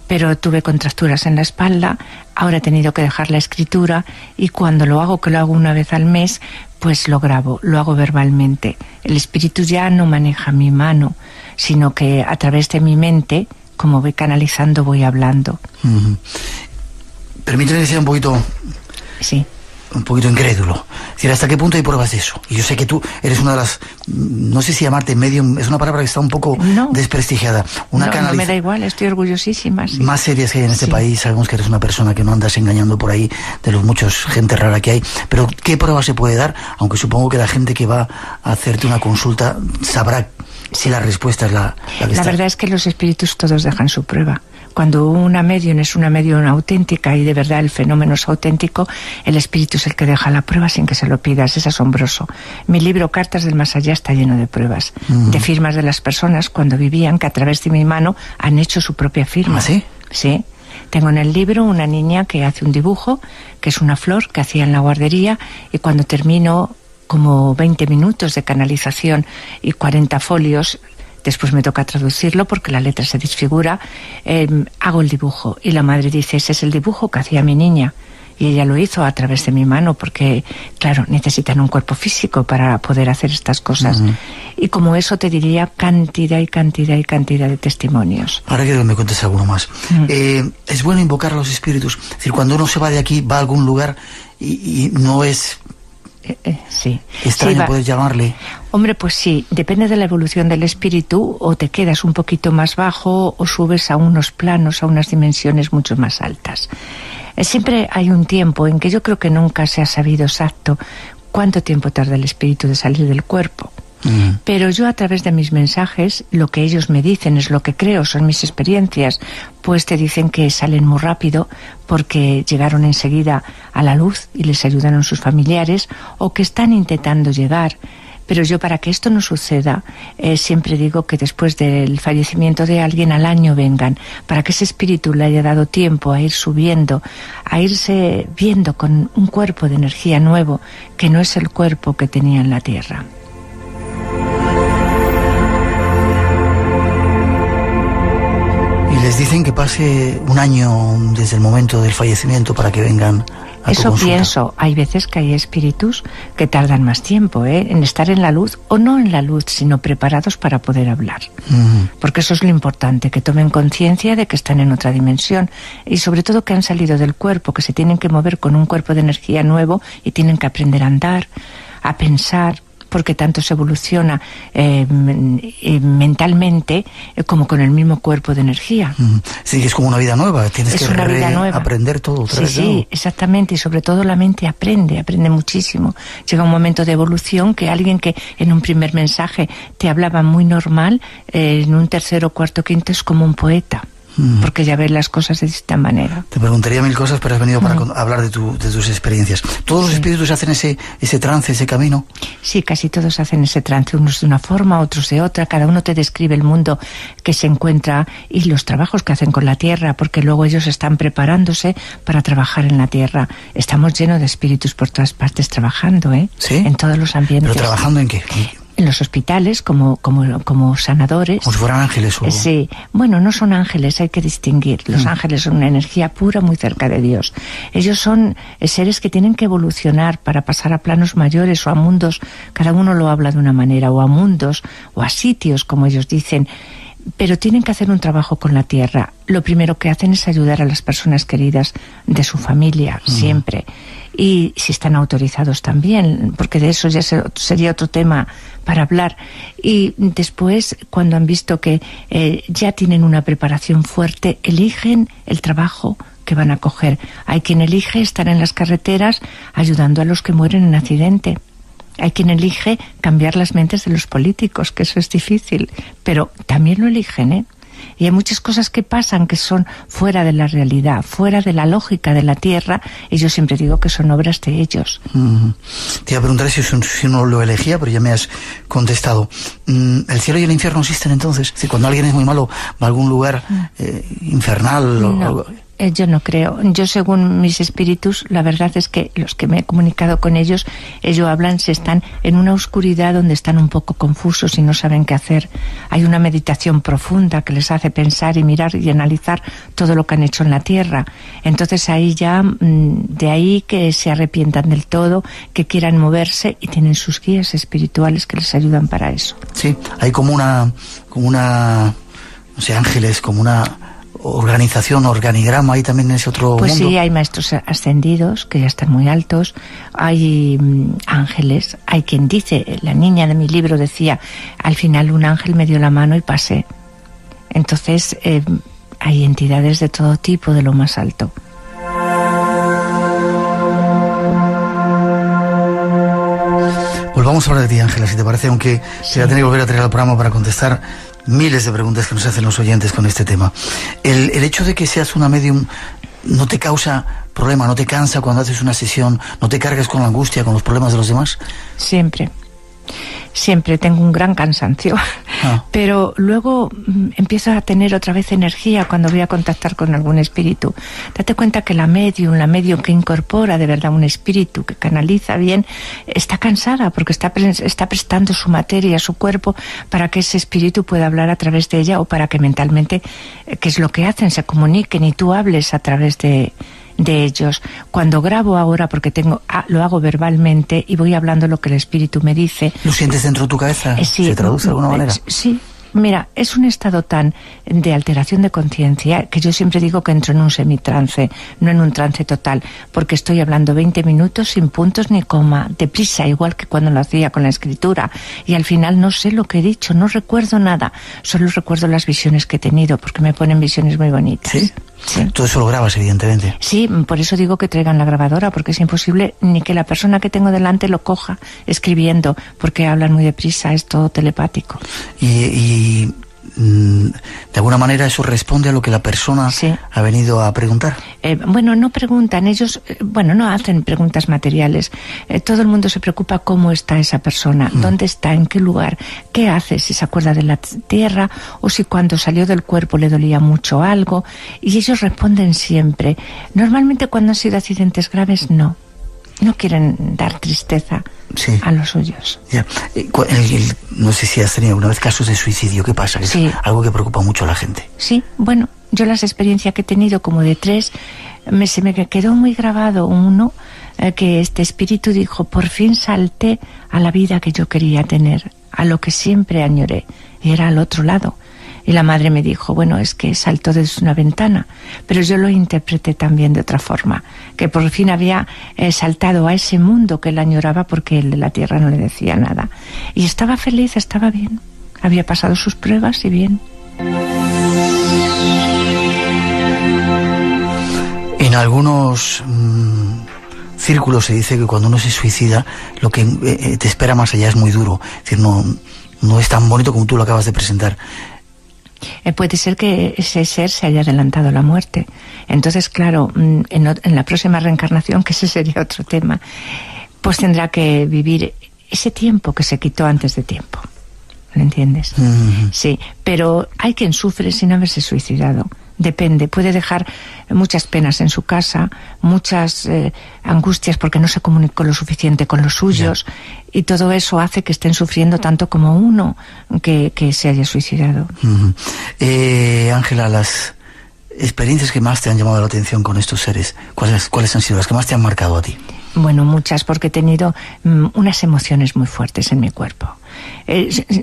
pero tuve contracturas en la espalda, ahora he tenido que dejar la escritura y cuando lo hago, que lo hago una vez al mes, pues lo grabo, lo hago verbalmente. El espíritu ya no maneja mi mano, sino que a través de mi mente, como voy canalizando, voy hablando. Permíteme que sea un poquito incrédulo. Es decir, ¿hasta qué punto hay pruebas de eso? Y yo sé que tú eres una de las, no sé si llamarte medium, es una palabra que está un poco desprestigiada. No me da igual, estoy orgullosísima. Sí. Más serias que hay en este país, sabemos que eres una persona que no andas engañando por ahí, de los muchos gente rara que hay, pero ¿qué prueba se puede dar? Aunque supongo que la gente que va a hacerte una consulta sabrá si la respuesta es la que está. La verdad es que los espíritus todos dejan su prueba. Cuando una medium es una medium auténtica y de verdad el fenómeno es auténtico, el espíritu es el que deja la prueba sin que se lo pidas. Es asombroso. Mi libro Cartas del más allá está lleno de pruebas, de firmas de las personas cuando vivían, que a través de mi mano han hecho su propia firma. ¿Ah, sí? Sí. Tengo en el libro una niña que hace un dibujo, que es una flor que hacía en la guardería, y cuando termino como 20 minutos de canalización y 40 folios, después me toca traducirlo porque la letra se desfigura, hago el dibujo y la madre dice, ese es el dibujo que hacía mi niña, y ella lo hizo a través de mi mano porque, claro, necesitan un cuerpo físico para poder hacer estas cosas. Y como eso te diría cantidad de testimonios. Ahora quiero que me cuentes alguno más. Es bueno invocar a los espíritus, es decir, cuando uno se va de aquí, va a algún lugar y no es... sí. Extraño sí, poder llamarle. Hombre, pues sí, depende de la evolución del espíritu, o te quedas un poquito más bajo o subes a unos planos, a unas dimensiones mucho más altas. Siempre hay un tiempo en que yo creo que nunca se ha sabido exacto cuánto tiempo tarda el espíritu de salir del cuerpo. Pero yo a través de mis mensajes, lo que ellos me dicen es lo que creo, son mis experiencias, pues te dicen que salen muy rápido porque llegaron enseguida a la luz y les ayudaron sus familiares, o que están intentando llegar. Pero yo, para que esto no suceda, siempre digo que después del fallecimiento de alguien, al año vengan, para que ese espíritu le haya dado tiempo a ir subiendo, a irse viendo con un cuerpo de energía nuevo, que no es el cuerpo que tenía en la Tierra. Les dicen que pase un año desde el momento del fallecimiento para que vengan a tu Eso consulta. pienso. Hay veces que hay espíritus que tardan más tiempo en estar en la luz, o no en la luz, sino preparados para poder hablar. Porque eso es lo importante, que tomen conciencia de que están en otra dimensión y sobre todo que han salido del cuerpo, que se tienen que mover con un cuerpo de energía nuevo y tienen que aprender a andar, a pensar, porque tanto se evoluciona mentalmente como con el mismo cuerpo de energía. Sí, es como una vida nueva, tienes que aprender todo otra vez. Sí, exactamente, y sobre todo la mente aprende muchísimo. Llega un momento de evolución que alguien que en un primer mensaje te hablaba muy normal, en un tercero, cuarto, quinto es como un poeta. Porque ya ves las cosas de esta manera. Te preguntaría mil cosas, pero has venido para hablar de tus experiencias. ¿Todos los espíritus hacen ese trance, ese camino? Sí, casi todos hacen ese trance, unos de una forma, otros de otra. Cada uno te describe el mundo que se encuentra y los trabajos que hacen con la Tierra, porque luego ellos están preparándose para trabajar en la Tierra. Estamos llenos de espíritus por todas partes trabajando, ¿Sí? En todos los ambientes. ¿Pero trabajando en qué? en los hospitales como sanadores. Como si fueran ángeles. Sí, bueno, no son ángeles, hay que distinguir. Los ángeles son una energía pura muy cerca de Dios. Ellos son seres que tienen que evolucionar para pasar a planos mayores o a mundos, cada uno lo habla de una manera, o a mundos o a sitios, como ellos dicen, pero tienen que hacer un trabajo con la tierra. Lo primero que hacen es ayudar a las personas queridas de su familia, siempre. Y si están autorizados también, porque de eso ya sería otro tema para hablar. Y después, cuando han visto que ya tienen una preparación fuerte, eligen el trabajo que van a coger. Hay quien elige estar en las carreteras ayudando a los que mueren en accidente. Hay quien elige cambiar las mentes de los políticos, que eso es difícil, pero también lo eligen, ¿eh? Y hay muchas cosas que pasan que son fuera de la realidad, fuera de la lógica de la tierra, y yo siempre digo que son obras de ellos. Te iba a preguntar si uno lo elegía, pero ya me has contestado. ¿El cielo y el infierno existen entonces? Si cuando alguien es muy malo va a algún lugar infernal No. o algo. Yo no creo. Yo, según mis espíritus, la verdad es que los que me he comunicado con ellos hablan, se están en una oscuridad donde están un poco confusos y no saben qué hacer. Hay una meditación profunda que les hace pensar y mirar y analizar todo lo que han hecho en la tierra. Entonces ahí ya, de ahí que se arrepientan del todo, que quieran moverse, y tienen sus guías espirituales que les ayudan para eso. Sí, hay como una, no sé, ángeles, como una organización, organigrama, ahí también en ese otro pues mundo. Sí, hay maestros ascendidos que ya están muy altos, hay ángeles, hay quien dice, la niña de mi libro decía, al final un ángel me dio la mano y pasé. Entonces hay entidades de todo tipo, de lo más alto. Volvamos a hablar de ti, Ángela, si te parece, aunque se va a tener que volver a traer al programa para contestar miles de preguntas que nos hacen los oyentes con este tema. El hecho de que seas una medium no te causa problema, no te cansa cuando haces una sesión, no te cargas con la angustia, con los problemas de los demás. Siempre tengo un gran cansancio, pero luego empiezo a tener otra vez energía cuando voy a contactar con algún espíritu. Date cuenta que la medium que incorpora de verdad un espíritu, que canaliza bien, está cansada porque está prestando su materia, su cuerpo, para que ese espíritu pueda hablar a través de ella, o para que mentalmente, que es lo que hacen, se comuniquen y tú hables a través de ellos. Cuando grabo ahora, porque lo hago verbalmente y voy hablando lo que el espíritu me dice. ¿Lo sientes dentro de tu cabeza? Sí, ¿Se traduce de alguna manera? Sí. Mira, es un estado tan de alteración de conciencia que yo siempre digo que entro en un semitrance, no en un trance total, porque estoy hablando 20 minutos sin puntos ni coma, deprisa, igual que cuando lo hacía con la escritura, y al final no sé lo que he dicho, no recuerdo nada, solo recuerdo las visiones que he tenido, porque me ponen visiones muy bonitas. ¿Sí? Sí. Todo eso lo grabas, evidentemente. Sí, por eso digo que traigan la grabadora, porque es imposible ni que la persona que tengo delante lo coja escribiendo, porque hablan muy deprisa, es todo telepático. Y de alguna manera eso responde a lo que la persona ha venido a preguntar. Bueno, no preguntan, ellos, no hacen preguntas materiales. Todo el mundo se preocupa cómo está esa persona, dónde está, en qué lugar, qué hace, si se acuerda de la tierra o si cuando salió del cuerpo le dolía mucho algo, y ellos responden siempre. Normalmente cuando han sido accidentes graves, no quieren dar tristeza a los suyos. Ya. No sé si has tenido alguna vez casos de suicidio. ¿Qué pasa? Es algo que preocupa mucho a la gente. Sí, bueno, yo las experiencias que he tenido, como de 3, se me quedó muy grabado uno, que este espíritu dijo: por fin salté a la vida que yo quería tener, a lo que siempre añoré, y era al otro lado. Y la madre me dijo, bueno, es que saltó desde una ventana, pero yo lo interpreté también de otra forma, que por fin había saltado a ese mundo que él añoraba, porque el de la tierra no le decía nada. Y estaba feliz, estaba bien, había pasado sus pruebas y bien. En algunos círculos se dice que cuando uno se suicida, lo que te espera más allá es muy duro, es decir, no es tan bonito como tú lo acabas de presentar. Puede ser que ese ser se haya adelantado a la muerte. Entonces, claro, en la próxima reencarnación, que ese sería otro tema, pues tendrá que vivir ese tiempo que se quitó antes de tiempo. ¿Lo entiendes? Sí, pero hay quien sufre sin haberse suicidado. Depende, puede dejar muchas penas en su casa, muchas angustias porque no se comunicó lo suficiente con los suyos, y todo eso hace que estén sufriendo tanto como uno que se haya suicidado. Ángela, las experiencias que más te han llamado la atención con estos seres, ¿cuáles han sido las que más te han marcado a ti? Bueno, muchas, porque he tenido unas emociones muy fuertes en mi cuerpo.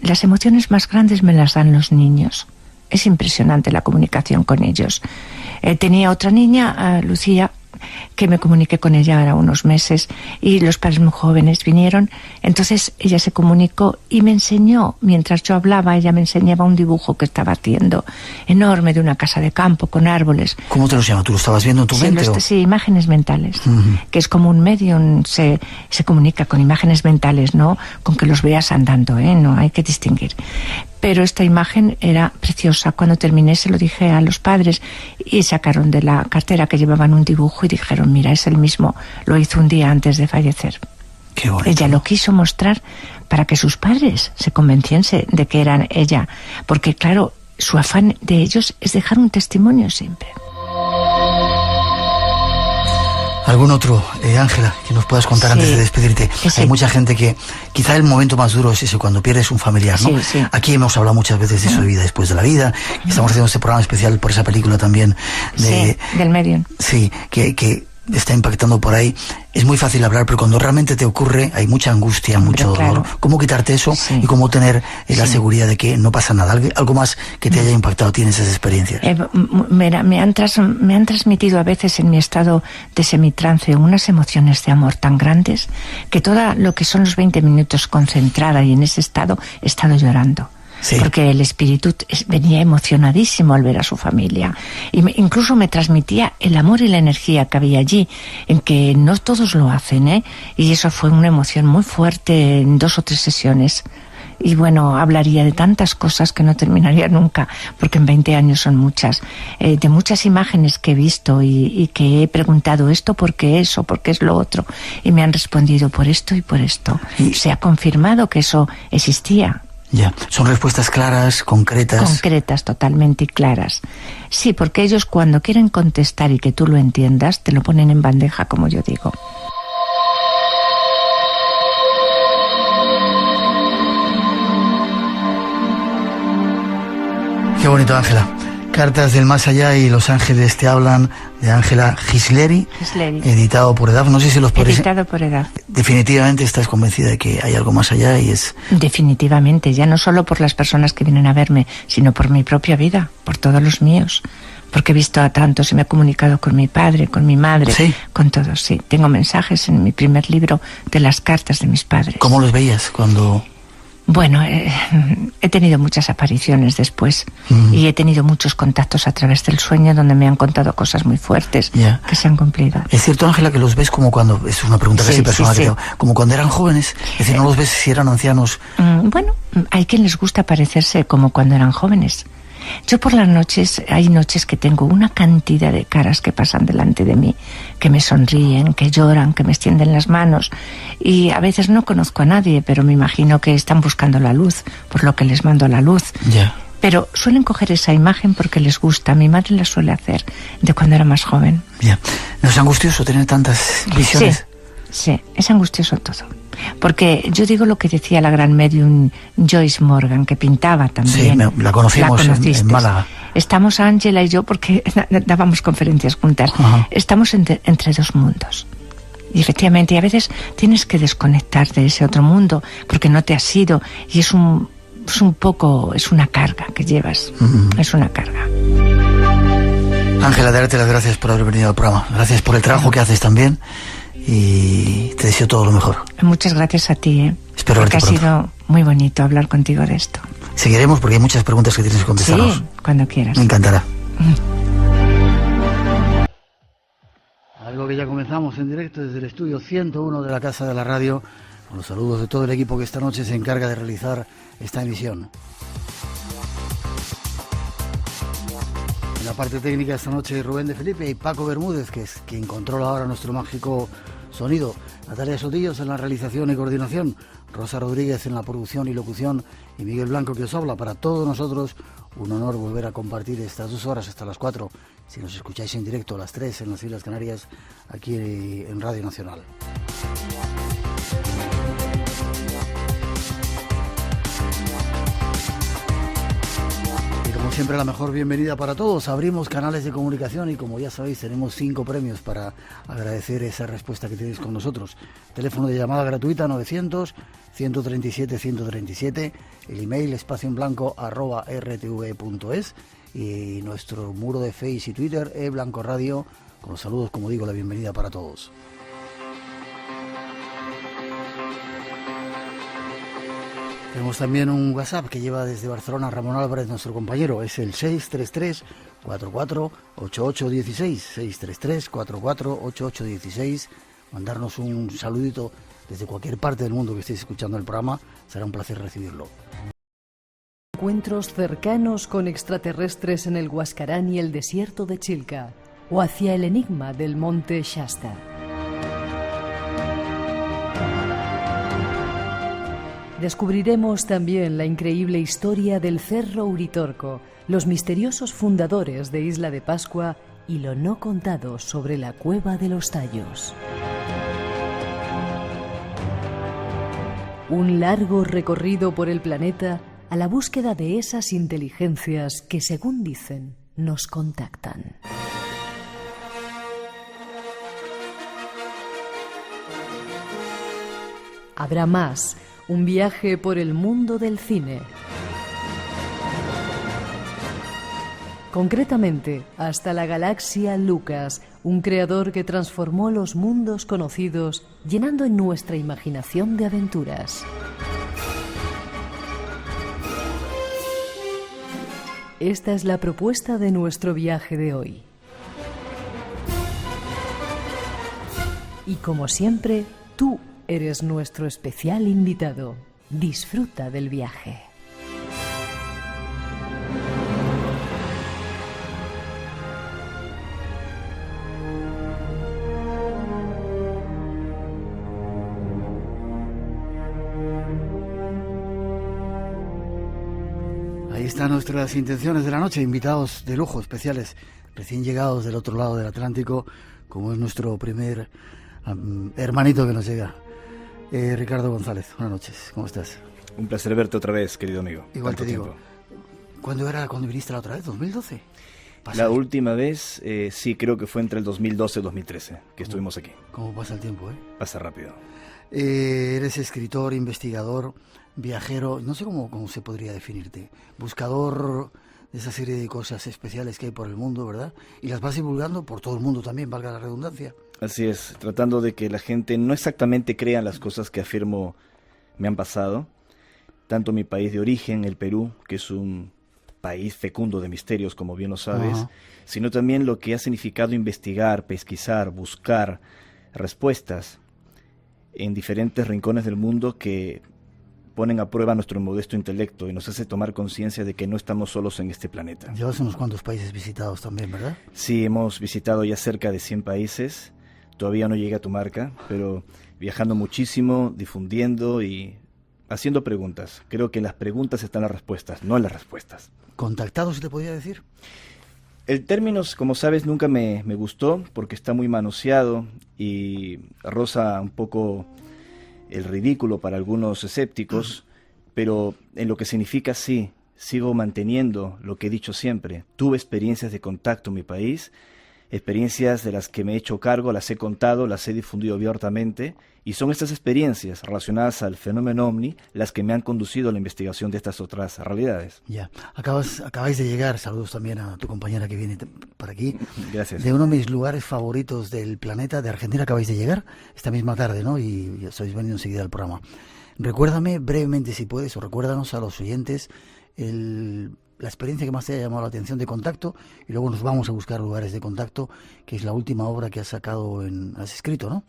Las emociones más grandes me las dan los niños. Es impresionante la comunicación con ellos. Tenía otra niña, Lucía, que me comuniqué con ella ahora unos meses, y los padres muy jóvenes vinieron. Entonces ella se comunicó y me enseñó, mientras yo hablaba, ella me enseñaba un dibujo que estaba haciendo, enorme, de una casa de campo con árboles. ¿Cómo te lo llama? ¿Tú lo estabas viendo en tu mente? Sí, imágenes mentales, que es como un medium, se comunica con imágenes mentales, no con que los veas andando, no hay que distinguir. Pero esta imagen era preciosa. Cuando terminé se lo dije a los padres y sacaron de la cartera que llevaban un dibujo y dijeron, mira, es el mismo, lo hizo un día antes de fallecer. Qué bonito. Ella lo quiso mostrar para que sus padres se convenciesen de que eran ella, porque claro, su afán de ellos es dejar un testimonio siempre. ¿Algún otro, Ángela, que nos puedas contar antes de despedirte? Hay mucha gente que quizá el momento más duro es ese, cuando pierdes un familiar, ¿no? Sí. Aquí hemos hablado muchas veces de su vida después de la vida. Estamos haciendo este programa especial por esa película también del Medium. Sí, que está impactando por ahí. Es muy fácil hablar, pero cuando realmente te ocurre hay mucha angustia, mucho dolor. Claro. ¿Cómo quitarte eso y cómo tener la seguridad de que no pasa nada? Algo más que te haya impactado, tienes esas experiencias. Me han transmitido a veces en mi estado de semitrance unas emociones de amor tan grandes que todo lo que son los 20 minutos concentrada y en ese estado he estado llorando. Sí. Porque el espíritu venía emocionadísimo al ver a su familia y incluso me transmitía el amor y la energía que había allí, en que no todos lo hacen, y eso fue una emoción muy fuerte en 2 o 3 sesiones. Y bueno, hablaría de tantas cosas que no terminaría nunca, porque en 20 años son muchas, de muchas imágenes que he visto y que he preguntado esto por qué eso, por qué es lo otro, y me han respondido por esto y por esto. Se ha confirmado que eso existía. Ya, son respuestas claras, concretas. Concretas, totalmente claras. Sí, porque ellos cuando quieren contestar y que tú lo entiendas, te lo ponen en bandeja, como yo digo. Qué bonito, Ángela. Cartas del Más Allá y Los Ángeles te hablan, de Ángela Gisleri, editado por EDAF. No sé si los podréis... Editado por EDAF. Definitivamente estás convencida de que hay algo más allá y es... Definitivamente, ya no solo por las personas que vienen a verme, sino por mi propia vida, por todos los míos. Porque he visto a tantos y me he comunicado con mi padre, con mi madre, ¿sí? Con todos, sí. Tengo mensajes en mi primer libro de las cartas de mis padres. ¿Cómo los veías cuando...? Bueno, he tenido muchas apariciones después y he tenido muchos contactos a través del sueño donde me han contado cosas muy fuertes que se han cumplido. ¿Es cierto, Ángela, que los ves como cuando, es una pregunta casi personal, creo, como cuando eran jóvenes? Es decir, ¿no los ves si eran ancianos? Bueno, hay quien les gusta parecerse como cuando eran jóvenes. Yo por las noches, hay noches que tengo una cantidad de caras que pasan delante de mí, que me sonríen, que lloran, que me extienden las manos, y a veces no conozco a nadie, pero me imagino que están buscando la luz, por lo que les mando la luz. Pero suelen coger esa imagen porque les gusta. Mi madre la suele hacer de cuando era más joven. ¿No es angustioso tener tantas visiones? Sí, es angustioso todo. Porque yo digo lo que decía la gran medium Joyce Morgan, que pintaba también. Sí, la conocimos en Málaga. Estamos, Ángela y yo, porque dábamos conferencias juntas. Estamos entre 2 mundos. Y efectivamente, a veces tienes que desconectar de ese otro mundo, porque no te has ido, y es un poco, es una carga que llevas. Es una carga. Ángela, darte las gracias por haber venido al programa. Gracias por el trabajo que haces también. Y te deseo todo lo mejor. Muchas gracias a ti, Espero verte pronto. Ha sido muy bonito hablar contigo de esto. Seguiremos porque hay muchas preguntas que tienes que contestarnos. Sí, cuando quieras. Me encantará. Algo que ya comenzamos en directo desde el estudio 101 de la Casa de la Radio, con los saludos de todo el equipo que esta noche se encarga de realizar esta emisión. En la parte técnica esta noche Rubén de Felipe y Paco Bermúdez, que es quien controla ahora nuestro mágico sonido. Natalia Sotillos en la realización y coordinación, Rosa Rodríguez en la producción y locución y Miguel Blanco que os habla. Para todos nosotros un honor volver a compartir estas 2 horas hasta las 4, si nos escucháis en directo, a las 3 en las Islas Canarias, aquí en Radio Nacional. Como siempre, la mejor bienvenida para todos. Abrimos canales de comunicación y, como ya sabéis, tenemos 5 premios para agradecer esa respuesta que tenéis con nosotros. Teléfono de llamada gratuita 900-137-137, el email espacioenblanco@rtv.es y nuestro muro de Face y Twitter Blanco Radio, con los saludos, como digo, la bienvenida para todos. Tenemos también un WhatsApp que lleva desde Barcelona Ramón Álvarez, nuestro compañero. Es el 633-448816. 633-448816. Mandarnos un saludito desde cualquier parte del mundo que estéis escuchando el programa. Será un placer recibirlo. Encuentros cercanos con extraterrestres en el Huascarán y el desierto de Chilca, o hacia el enigma del monte Shasta. Descubriremos también la increíble historia del Cerro Uritorco, los misteriosos fundadores de Isla de Pascua y lo no contado sobre la Cueva de los Tallos. Un largo recorrido por el planeta a la búsqueda de esas inteligencias que, según dicen, nos contactan. Habrá más. Un viaje por el mundo del cine. Concretamente, hasta la galaxia Lucas, un creador que transformó los mundos conocidos, llenando en nuestra imaginación de aventuras. Esta es la propuesta de nuestro viaje de hoy. Y como siempre, tú eres nuestro especial invitado. Disfruta del viaje. Ahí están nuestras intenciones de la noche, invitados de lujo, especiales, recién llegados del otro lado del Atlántico, como es nuestro primer hermanito que nos llega. Ricardo González, buenas noches, ¿cómo estás? Un placer verte otra vez, querido amigo. Igual Tanto te digo. tiempo. ¿Cuándo viniste la otra vez? ¿2012? La última vez, sí, creo que fue entre el 2012 y 2013 que estuvimos aquí. ¿Cómo pasa el tiempo, Pasa rápido. Eres escritor, investigador, viajero, no sé cómo se podría definirte, buscador de esa serie de cosas especiales que hay por el mundo, ¿verdad? Y las vas divulgando por todo el mundo también, valga la redundancia. Así es, tratando de que la gente no exactamente crea las cosas que afirmo me han pasado. Tanto mi país de origen, el Perú, que es un país fecundo de misterios, como bien lo sabes, sino también lo que ha significado investigar, pesquisar, buscar respuestas en diferentes rincones del mundo que ponen a prueba nuestro modesto intelecto y nos hace tomar conciencia de que no estamos solos en este planeta. Llevas unos cuantos países visitados también, ¿verdad? Sí, hemos visitado ya cerca de 100 países. Todavía no llega a tu marca, pero viajando muchísimo, difundiendo y haciendo preguntas. Creo que en las preguntas están las respuestas, no en las respuestas. ¿Contactado se te podría decir? El término, como sabes, nunca me gustó porque está muy manoseado y roza un poco el ridículo para algunos escépticos, pero en lo que significa sí, sigo manteniendo lo que he dicho siempre. Tuve experiencias de contacto en mi país, experiencias de las que me he hecho cargo, las he contado, las he difundido abiertamente, y son estas experiencias relacionadas al fenómeno OVNI las que me han conducido a la investigación de estas otras realidades. Ya, acabáis de llegar, saludos también a tu compañera que viene por aquí. Gracias. De uno de mis lugares favoritos del planeta, de Argentina, acabáis de llegar esta misma tarde, ¿no? Y ya habéis venido enseguida al programa. Recuérdame brevemente, si puedes, o recuérdanos a los oyentes la experiencia que más te haya llamado la atención de contacto, y luego nos vamos a buscar lugares de contacto, que es la última obra que has escrito, ¿no?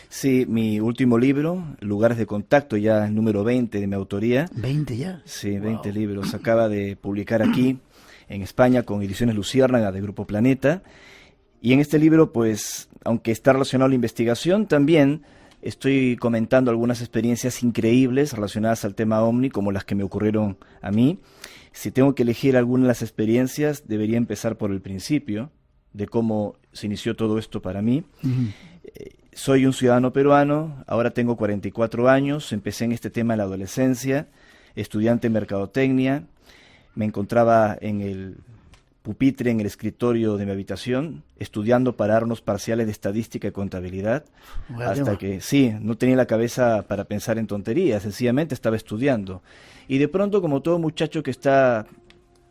Sí, mi último libro, Lugares de Contacto, ya el número 20 de mi autoría. ¿20 ya? Sí, 20 libros. Acaba de publicar aquí, en España, con Ediciones Luciérnaga de Grupo Planeta. Y en este libro, pues, aunque está relacionado a la investigación, también estoy comentando algunas experiencias increíbles relacionadas al tema OVNI, como las que me ocurrieron a mí. Si tengo que elegir alguna de las experiencias, debería empezar por el principio, de cómo se inició todo esto para mí. Soy un ciudadano peruano, ahora tengo 44 años, empecé en este tema en la adolescencia, estudiante en mercadotecnia, me encontraba en el pupitre, en el escritorio de mi habitación, estudiando para dar unos parciales de estadística y contabilidad, hasta que, sí, no tenía la cabeza para pensar en tonterías, sencillamente estaba estudiando. Y de pronto, como todo muchacho que está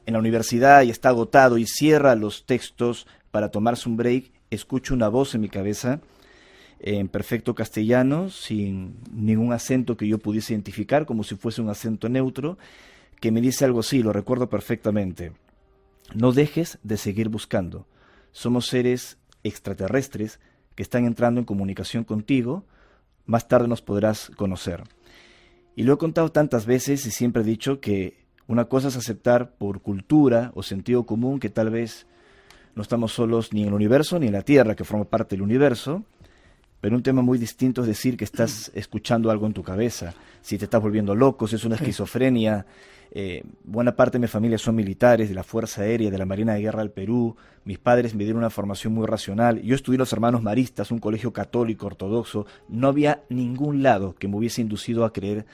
en la universidad y está agotado y cierra los textos para tomarse un break, escucho una voz en mi cabeza, en perfecto castellano, sin ningún acento que yo pudiese identificar, como si fuese un acento neutro, que me dice algo así, lo recuerdo perfectamente: no dejes de seguir buscando. Somos seres extraterrestres que están entrando en comunicación contigo. Más tarde nos podrás conocer. Y lo he contado tantas veces y siempre he dicho que una cosa es aceptar por cultura o sentido común que tal vez no estamos solos ni en el universo ni en la Tierra, que forma parte del universo. Pero un tema muy distinto es decir que estás escuchando algo en tu cabeza, si te estás volviendo loco, si es una esquizofrenia. Buena parte de mi familia son militares, de la Fuerza Aérea, de la Marina de Guerra del Perú. Mis padres me dieron una formación muy racional. Yo estudié en los Hermanos Maristas, un colegio católico ortodoxo. No había ningún lado que me hubiese inducido a creer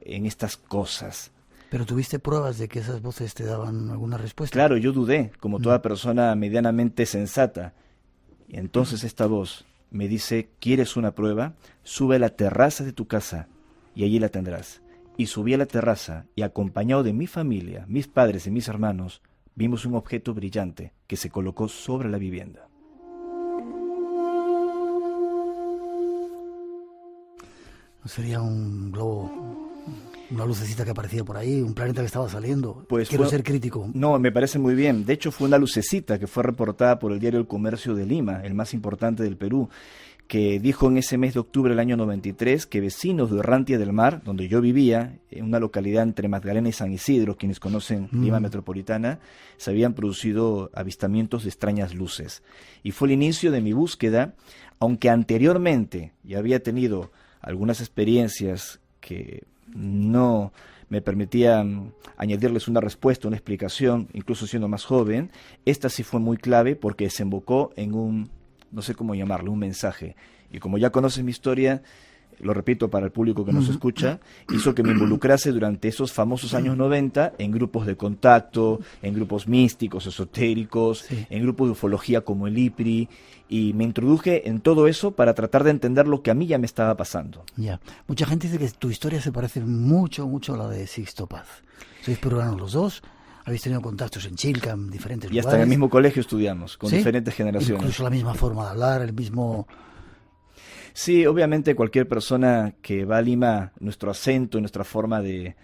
en estas cosas. ¿Pero tuviste pruebas de que esas voces te daban alguna respuesta? Claro, yo dudé, como toda persona medianamente sensata. Y entonces esta voz me dice: ¿quieres una prueba? Sube a la terraza de tu casa y allí la tendrás. Y subí a la terraza y, acompañado de mi familia, mis padres y mis hermanos, vimos un objeto brillante que se colocó sobre la vivienda. ¿No sería un globo, una lucecita que aparecía por ahí, un planeta que estaba saliendo? Pues quiero ser crítico. No, me parece muy bien. De hecho, fue una lucecita que fue reportada por el diario El Comercio de Lima, el más importante del Perú, que dijo en ese mes de octubre del año 93 que vecinos de Urrantia del Mar, donde yo vivía, en una localidad entre Magdalena y San Isidro, quienes conocen Lima metropolitana, se habían producido avistamientos de extrañas luces. Y fue el inicio de mi búsqueda, aunque anteriormente ya había tenido algunas experiencias que no me permitían añadirles una respuesta, una explicación, incluso siendo más joven. Esta sí fue muy clave porque desembocó en un, no sé cómo llamarlo, un mensaje. Y como ya conoces mi historia, lo repito para el público que nos escucha, hizo que me involucrase durante esos famosos años 90 en grupos de contacto, en grupos místicos, esotéricos, en grupos de ufología como el IPRI, y me introduje en todo eso para tratar de entender lo que a mí ya me estaba pasando. Ya, mucha gente dice que tu historia se parece mucho a la de Sixto Paz. Sois peruanos los dos, habéis tenido contactos en Chilca, en diferentes lugares. Y hasta en el mismo colegio estudiamos, con diferentes generaciones. Incluso la misma forma de hablar, el mismo... Sí, obviamente cualquier persona que va a Lima, nuestro acento, nuestra forma de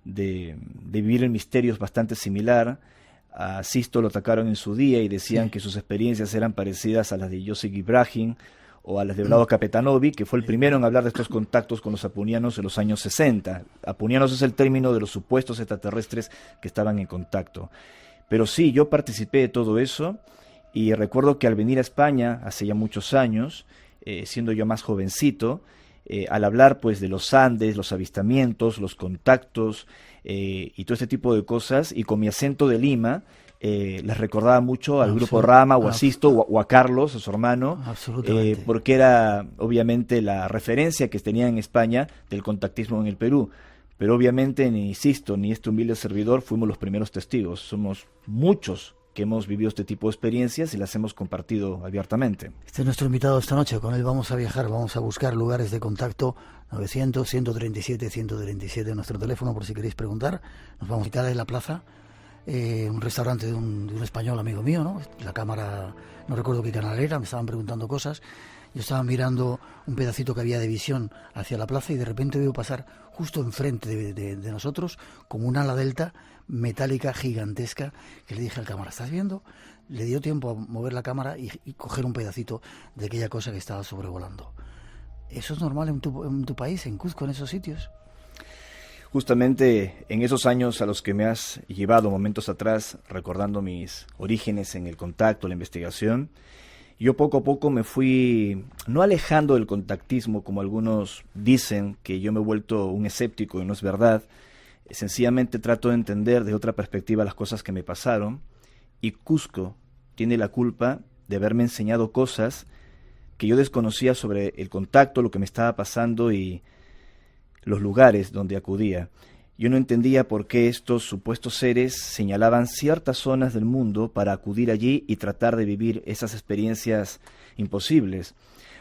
vivir el misterio es bastante similar. A Sisto lo atacaron en su día y decían que sus experiencias eran parecidas a las de Joseph Ibrahim o a las de Vlado Capetanovi, que fue el primero en hablar de estos contactos con los apunianos en los años 60. Apunianos es el término de los supuestos extraterrestres que estaban en contacto. Pero sí, yo participé de todo eso y recuerdo que al venir a España, hace ya muchos años, siendo yo más jovencito, al hablar pues de los Andes, los avistamientos, los contactos y todo este tipo de cosas, y con mi acento de Lima, les recordaba mucho al grupo Rama o a Sisto o a Carlos, a su hermano, porque era obviamente la referencia que tenía en España del contactismo en el Perú. Pero obviamente ni Sisto ni este humilde servidor fuimos los primeros testigos, somos muchos que hemos vivido este tipo de experiencias y las hemos compartido abiertamente. Este es nuestro invitado esta noche, con él vamos a viajar, vamos a buscar lugares de contacto. 900-137-137 nuestro teléfono por si queréis preguntar. Nos vamos a quitar de la plaza, un restaurante de un español amigo mío, ¿no? La cámara, no recuerdo qué canal era, me estaban preguntando cosas. Yo estaba mirando un pedacito que había de visión hacia la plaza y de repente veo pasar justo enfrente de nosotros como un ala delta metálica gigantesca, que le dije al cámara: ¿estás viendo? Le dio tiempo a mover la cámara y coger un pedacito de aquella cosa que estaba sobrevolando. ¿Eso es normal en tu país, en Cuzco, en esos sitios? Justamente en esos años a los que me has llevado momentos atrás, recordando mis orígenes en el contacto, la investigación, yo poco a poco me fui, no alejando del contactismo, como algunos dicen que yo me he vuelto un escéptico y no es verdad. Sencillamente trato de entender de otra perspectiva las cosas que me pasaron, y Cusco tiene la culpa de haberme enseñado cosas que yo desconocía sobre el contacto, lo que me estaba pasando y los lugares donde acudía. Yo no entendía por qué estos supuestos seres señalaban ciertas zonas del mundo para acudir allí y tratar de vivir esas experiencias imposibles.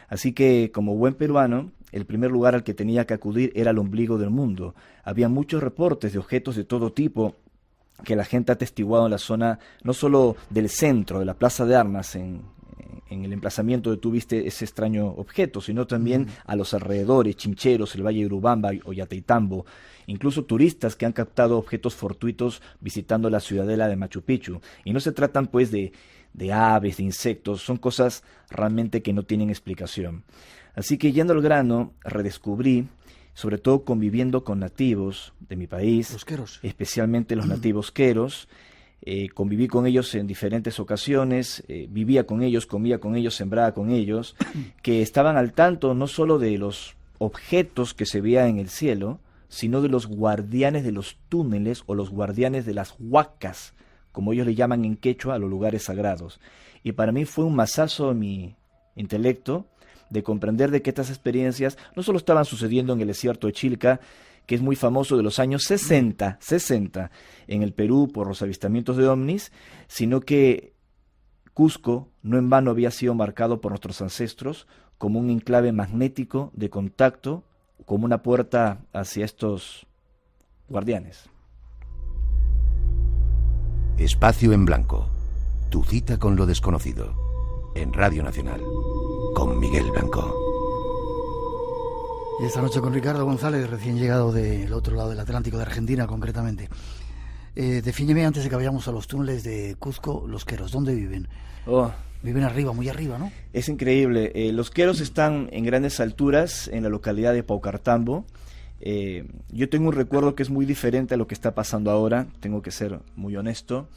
Así que, como buen peruano, el primer lugar al que tenía que acudir era el ombligo del mundo. Había muchos reportes de objetos de todo tipo que la gente ha atestiguado en la zona, no solo del centro, de la Plaza de Armas, en el emplazamiento donde tú viste ese extraño objeto, sino también a los alrededores, Chincheros, el Valle de Urubamba, Ollantaytambo, incluso turistas que han captado objetos fortuitos visitando la ciudadela de Machu Picchu. Y no se tratan pues de aves, de insectos, son cosas realmente que no tienen explicación. Así que, yendo al grano, redescubrí, sobre todo conviviendo con nativos de mi país, los queros, especialmente los nativos queros. Conviví con ellos en diferentes ocasiones, vivía con ellos, comía con ellos, sembraba con ellos, que estaban al tanto no solo de los objetos que se veían en el cielo, sino de los guardianes de los túneles o los guardianes de las huacas, como ellos le llaman en quechua a los lugares sagrados. Y para mí fue un mazazo en mi intelecto de comprender de que estas experiencias no solo estaban sucediendo en el desierto de Chilca, que es muy famoso, de los años 60 en el Perú por los avistamientos de ovnis, sino que Cusco no en vano había sido marcado por nuestros ancestros como un enclave magnético de contacto, como una puerta hacia estos guardianes. Espacio en Blanco, tu cita con lo desconocido, en Radio Nacional, con Miguel Blanco. Y esta noche con Ricardo González, recién llegado del otro lado del Atlántico, de Argentina concretamente. Defíneme, antes de que vayamos a los túneles de Cusco, los queros, ¿dónde viven? Viven arriba, muy arriba, ¿no? Es increíble. Los queros están en grandes alturas en la localidad de Paucartambo. Yo tengo un recuerdo que es muy diferente a lo que está pasando ahora, tengo que ser muy honesto.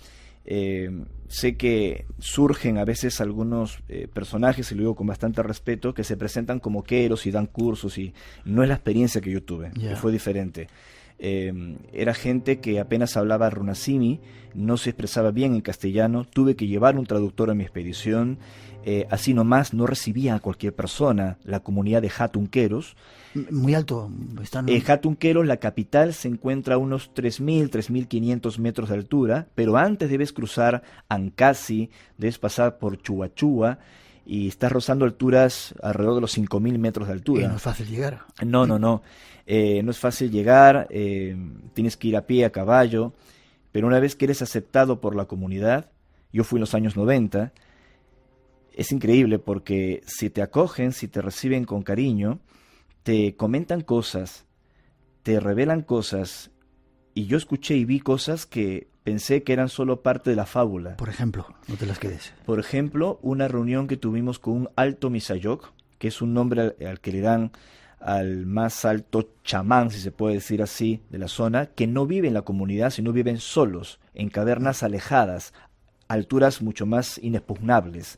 Sé que surgen a veces algunos personajes, y lo digo con bastante respeto, que se presentan como queros y dan cursos, y no es la experiencia que yo tuve, que fue diferente. Era gente que apenas hablaba runasimi, no se expresaba bien en castellano, tuve que llevar un traductor en mi expedición, así nomás no recibía a cualquier persona. La comunidad de Hatunqueros, muy alto, están... Hatunqueros, la capital, se encuentra a unos 3.000, 3.500 metros de altura, pero antes debes cruzar Ancasi, debes pasar por Chuachua, y estás rozando alturas alrededor de los 5.000 metros de altura. Y no es fácil llegar. No. No es fácil llegar, tienes que ir a pie, a caballo, pero una vez que eres aceptado por la comunidad, yo fui en los años 90, es increíble porque si te acogen, si te reciben con cariño, te comentan cosas, te revelan cosas, y yo escuché y vi cosas que pensé que eran solo parte de la fábula. Por ejemplo, no te las quedes. Por ejemplo, una reunión que tuvimos con un alto Misayoc, que es un nombre al que le dan al más alto chamán, si se puede decir así, de la zona, que no vive en la comunidad, sino viven solos, en cavernas alejadas, alturas mucho más inexpugnables.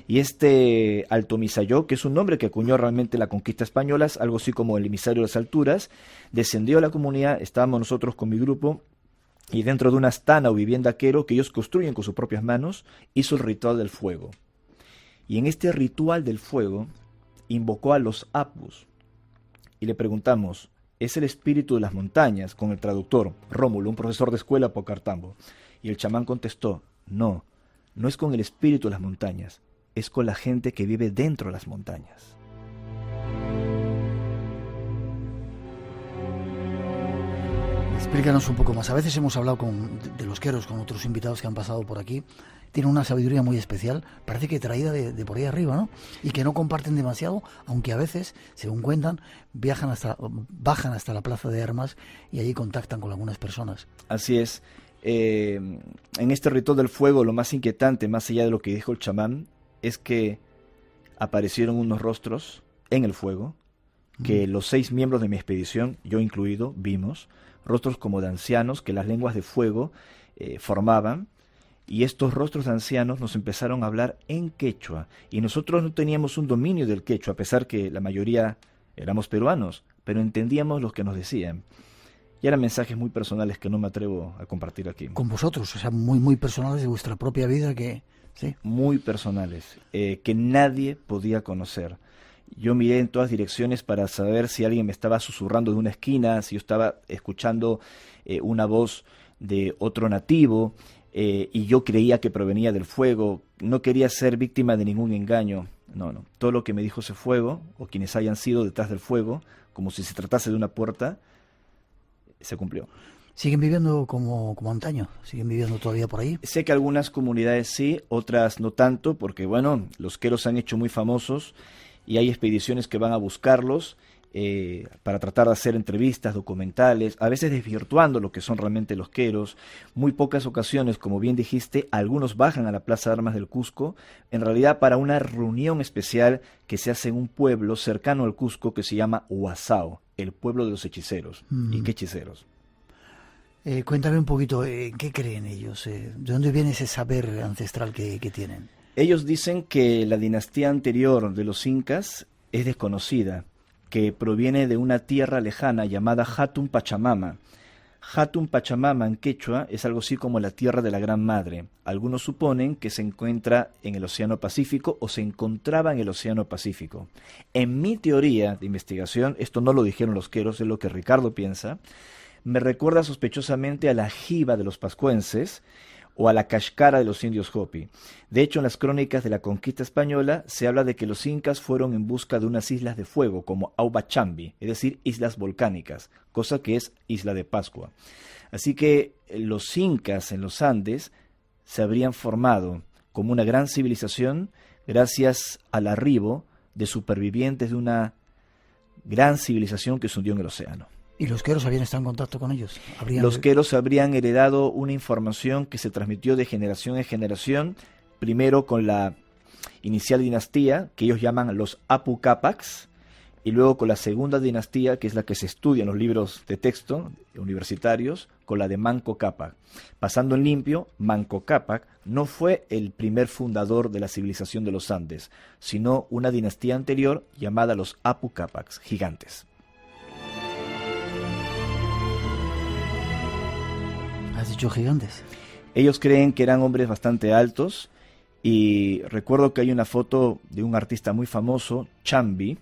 Y este Alto Misayoc, que es un nombre que acuñó realmente la conquista española, algo así como el emisario de las alturas, descendió a la comunidad, estábamos nosotros con mi grupo, y dentro de una astana o vivienda quero que ellos construyen con sus propias manos, hizo el ritual del fuego. Y en este ritual del fuego invocó a los apus. Y le preguntamos, ¿es el espíritu de las montañas? Con el traductor, Rómulo, un profesor de escuela de Paucartambo. Y el chamán contestó, no es con el espíritu de las montañas, es con la gente que vive dentro de las montañas. Explícanos un poco más. A veces hemos hablado de los queros con otros invitados que han pasado por aquí. Tienen una sabiduría muy especial, parece que traída de por ahí arriba, ¿no? Y que no comparten demasiado, aunque a veces, según cuentan, bajan hasta la Plaza de Armas y allí contactan con algunas personas. Así es. En este ritual del fuego, lo más inquietante, más allá de lo que dijo el chamán, es que aparecieron unos rostros en el fuego, que los 6 miembros de mi expedición, yo incluido, vimos, rostros como de ancianos que las lenguas de fuego formaban, y estos rostros de ancianos nos empezaron a hablar en quechua, y nosotros no teníamos un dominio del quechua, a pesar que la mayoría éramos peruanos, pero entendíamos lo que nos decían. Y eran mensajes muy personales que no me atrevo a compartir aquí. Con vosotros, o sea, muy, muy personales de vuestra propia vida que... ¿sí? Muy personales, que nadie podía conocer. Yo miré en todas direcciones para saber si alguien me estaba susurrando de una esquina, si yo estaba escuchando una voz de otro nativo, y yo creía que provenía del fuego. No quería ser víctima de ningún engaño. No. Todo lo que me dijo ese fuego, o quienes hayan sido detrás del fuego, como si se tratase de una puerta, se cumplió. ¿Siguen viviendo como antaño? ¿Siguen viviendo todavía por ahí? Sé que algunas comunidades sí, otras no tanto, porque bueno, los queros se han hecho muy famosos y hay expediciones que van a buscarlos para tratar de hacer entrevistas, documentales, a veces desvirtuando lo que son realmente los queros. Muy pocas ocasiones, como bien dijiste, algunos bajan a la Plaza de Armas del Cusco, en realidad para una reunión especial que se hace en un pueblo cercano al Cusco que se llama Huasao, el pueblo de los hechiceros. ¿Y qué hechiceros? Cuéntame un poquito, ¿qué creen ellos? ¿De dónde viene ese saber ancestral que tienen? Ellos dicen que la dinastía anterior de los incas es desconocida, que proviene de una tierra lejana llamada Hatun Pachamama. Hatun Pachamama en quechua es algo así como la tierra de la Gran Madre. Algunos suponen que se encuentra en el Océano Pacífico o se encontraba en el Océano Pacífico. En mi teoría de investigación, esto no lo dijeron los queros, es lo que Ricardo piensa, me recuerda sospechosamente a la jiba de los pascuenses o a la cascara de los indios Hopi. De hecho, en las crónicas de la conquista española se habla de que los incas fueron en busca de unas islas de fuego como Aubachambi, es decir, islas volcánicas, cosa que es Isla de Pascua. Así que los incas en los Andes se habrían formado como una gran civilización gracias al arribo de supervivientes de una gran civilización que se hundió en el océano. ¿Y los queros habían estado en contacto con ellos? Los queros habrían heredado una información que se transmitió de generación en generación, primero con la inicial dinastía, que ellos llaman los Apu Capacs, y luego con la segunda dinastía, que es la que se estudia en los libros de texto universitarios, con la de Manco Cápac. Pasando en limpio, Manco Cápac no fue el primer fundador de la civilización de los Andes, sino una dinastía anterior llamada los Apu Capacs, gigantes. ¿Has dicho gigantes? Ellos creen que eran hombres bastante altos, y recuerdo que hay una foto de un artista muy famoso, Chambi,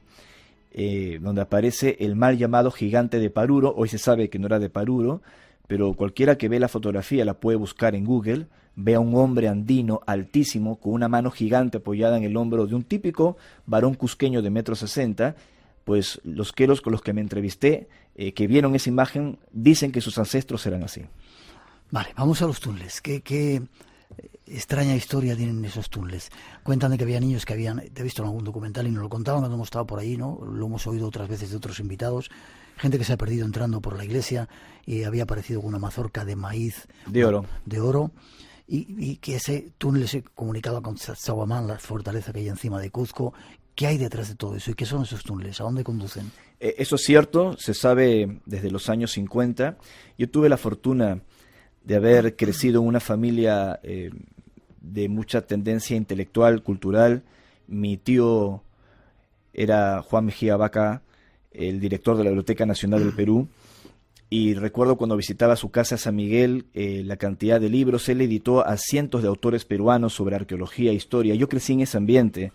donde aparece el mal llamado gigante de Paruro. Hoy se sabe que no era de Paruro, pero cualquiera que ve la fotografía la puede buscar en Google, ve a un hombre andino altísimo con una mano gigante apoyada en el hombro de un típico varón cusqueño de 1,60 m. Pues los queros con los que me entrevisté, que vieron esa imagen, dicen que sus ancestros eran así. Vale, vamos a los túneles. ¿Qué extraña historia tienen esos túneles? Cuentan de que había niños que habían... Te he visto en algún documental y nos lo contaban cuando hemos estado por ahí, ¿no? Lo hemos oído otras veces de otros invitados. Gente que se ha perdido entrando por la iglesia y había aparecido con una mazorca de maíz... De oro. De oro. Y que ese túnel se comunicaba con Sacsayhuamán, la fortaleza que hay encima de Cuzco. ¿Qué hay detrás de todo eso? ¿Y qué son esos túneles? ¿A dónde conducen? Eso es cierto, se sabe desde los años 50. Yo tuve la fortuna de haber crecido en una familia de mucha tendencia intelectual, cultural. Mi tío era Juan Mejía Vaca, el director de la Biblioteca Nacional del Perú, y recuerdo cuando visitaba su casa San Miguel, la cantidad de libros. Él editó a cientos de autores peruanos sobre arqueología e historia. Yo crecí en ese ambiente,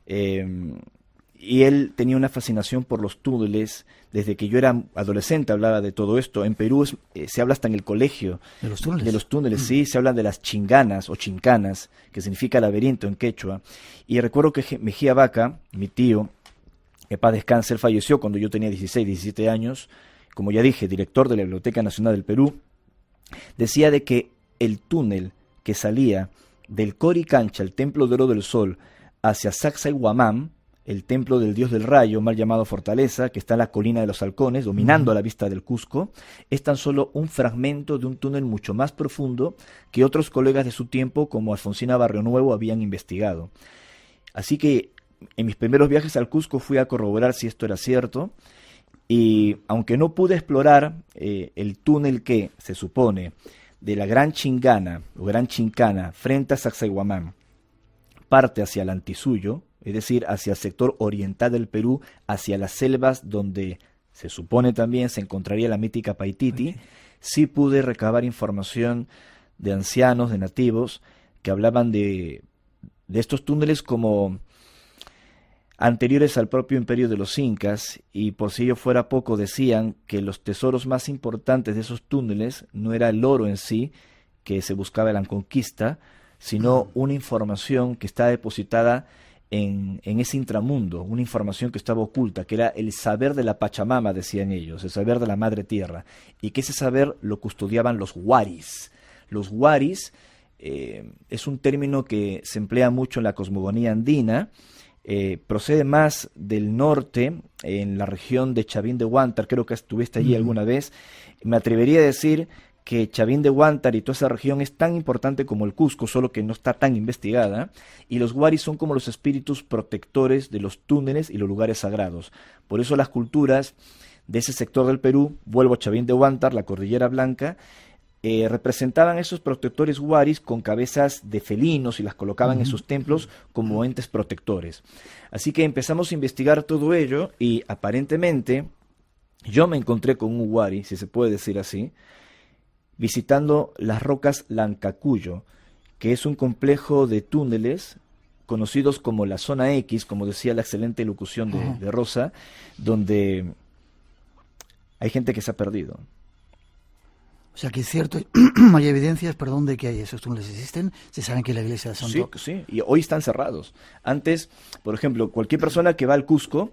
y él tenía una fascinación por los túneles. Desde que yo era adolescente hablaba de todo esto. En Perú se habla hasta en el colegio de los túneles. Sí, se habla de las chinganas o chincanas, que significa laberinto en quechua. Y recuerdo que Mejía Vaca, mi tío, que paz descanse, él falleció cuando yo tenía 16, 17 años, como ya dije, director de la Biblioteca Nacional del Perú, decía de que el túnel que salía del Coricancha, el Templo de Oro del Sol, hacia Sacsayhuamán, el templo del dios del rayo, mal llamado Fortaleza, que está en la colina de los Halcones, dominando a la vista del Cusco, es tan solo un fragmento de un túnel mucho más profundo que otros colegas de su tiempo, como Alfonsina Barrio Nuevo, habían investigado. Así que en mis primeros viajes al Cusco fui a corroborar si esto era cierto, y aunque no pude explorar el túnel que se supone de la Gran Chingana o Gran Chincana frente a Sacsayhuamán parte hacia el Antisuyo, es decir, hacia el sector oriental del Perú, hacia las selvas donde se supone también se encontraría la mítica Paititi, sí pude recabar información de ancianos, de nativos, que hablaban de estos túneles como anteriores al propio imperio de los incas, y por si ello fuera poco decían que los tesoros más importantes de esos túneles no era el oro en sí, que se buscaba en la conquista, sino una información que está depositada en ese intramundo, una información que estaba oculta, que era el saber de la Pachamama, decían ellos, el saber de la Madre Tierra, y que ese saber lo custodiaban los huaris. Los huaris es un término que se emplea mucho en la cosmogonía andina, procede más del norte, en la región de Chavín de Huántar, creo que estuviste allí alguna vez. Me atrevería a decir que Chavín de Huántar y toda esa región es tan importante como el Cusco, solo que no está tan investigada, y los huaris son como los espíritus protectores de los túneles y los lugares sagrados. Por eso las culturas de ese sector del Perú, vuelvo a Chavín de Huántar, la Cordillera Blanca, representaban esos protectores huaris con cabezas de felinos y las colocaban en sus templos como entes protectores. Así que empezamos a investigar todo ello y aparentemente yo me encontré con un huari, si se puede decir así, visitando las rocas Lancacuyo, que es un complejo de túneles conocidos como la Zona X, como decía la excelente locución de Rosa, donde hay gente que se ha perdido. O sea que es cierto, hay evidencias, perdón, de que esos túneles existen, se saben que la iglesia de Santo... Sí, y hoy están cerrados. Antes, por ejemplo, cualquier persona que va al Cusco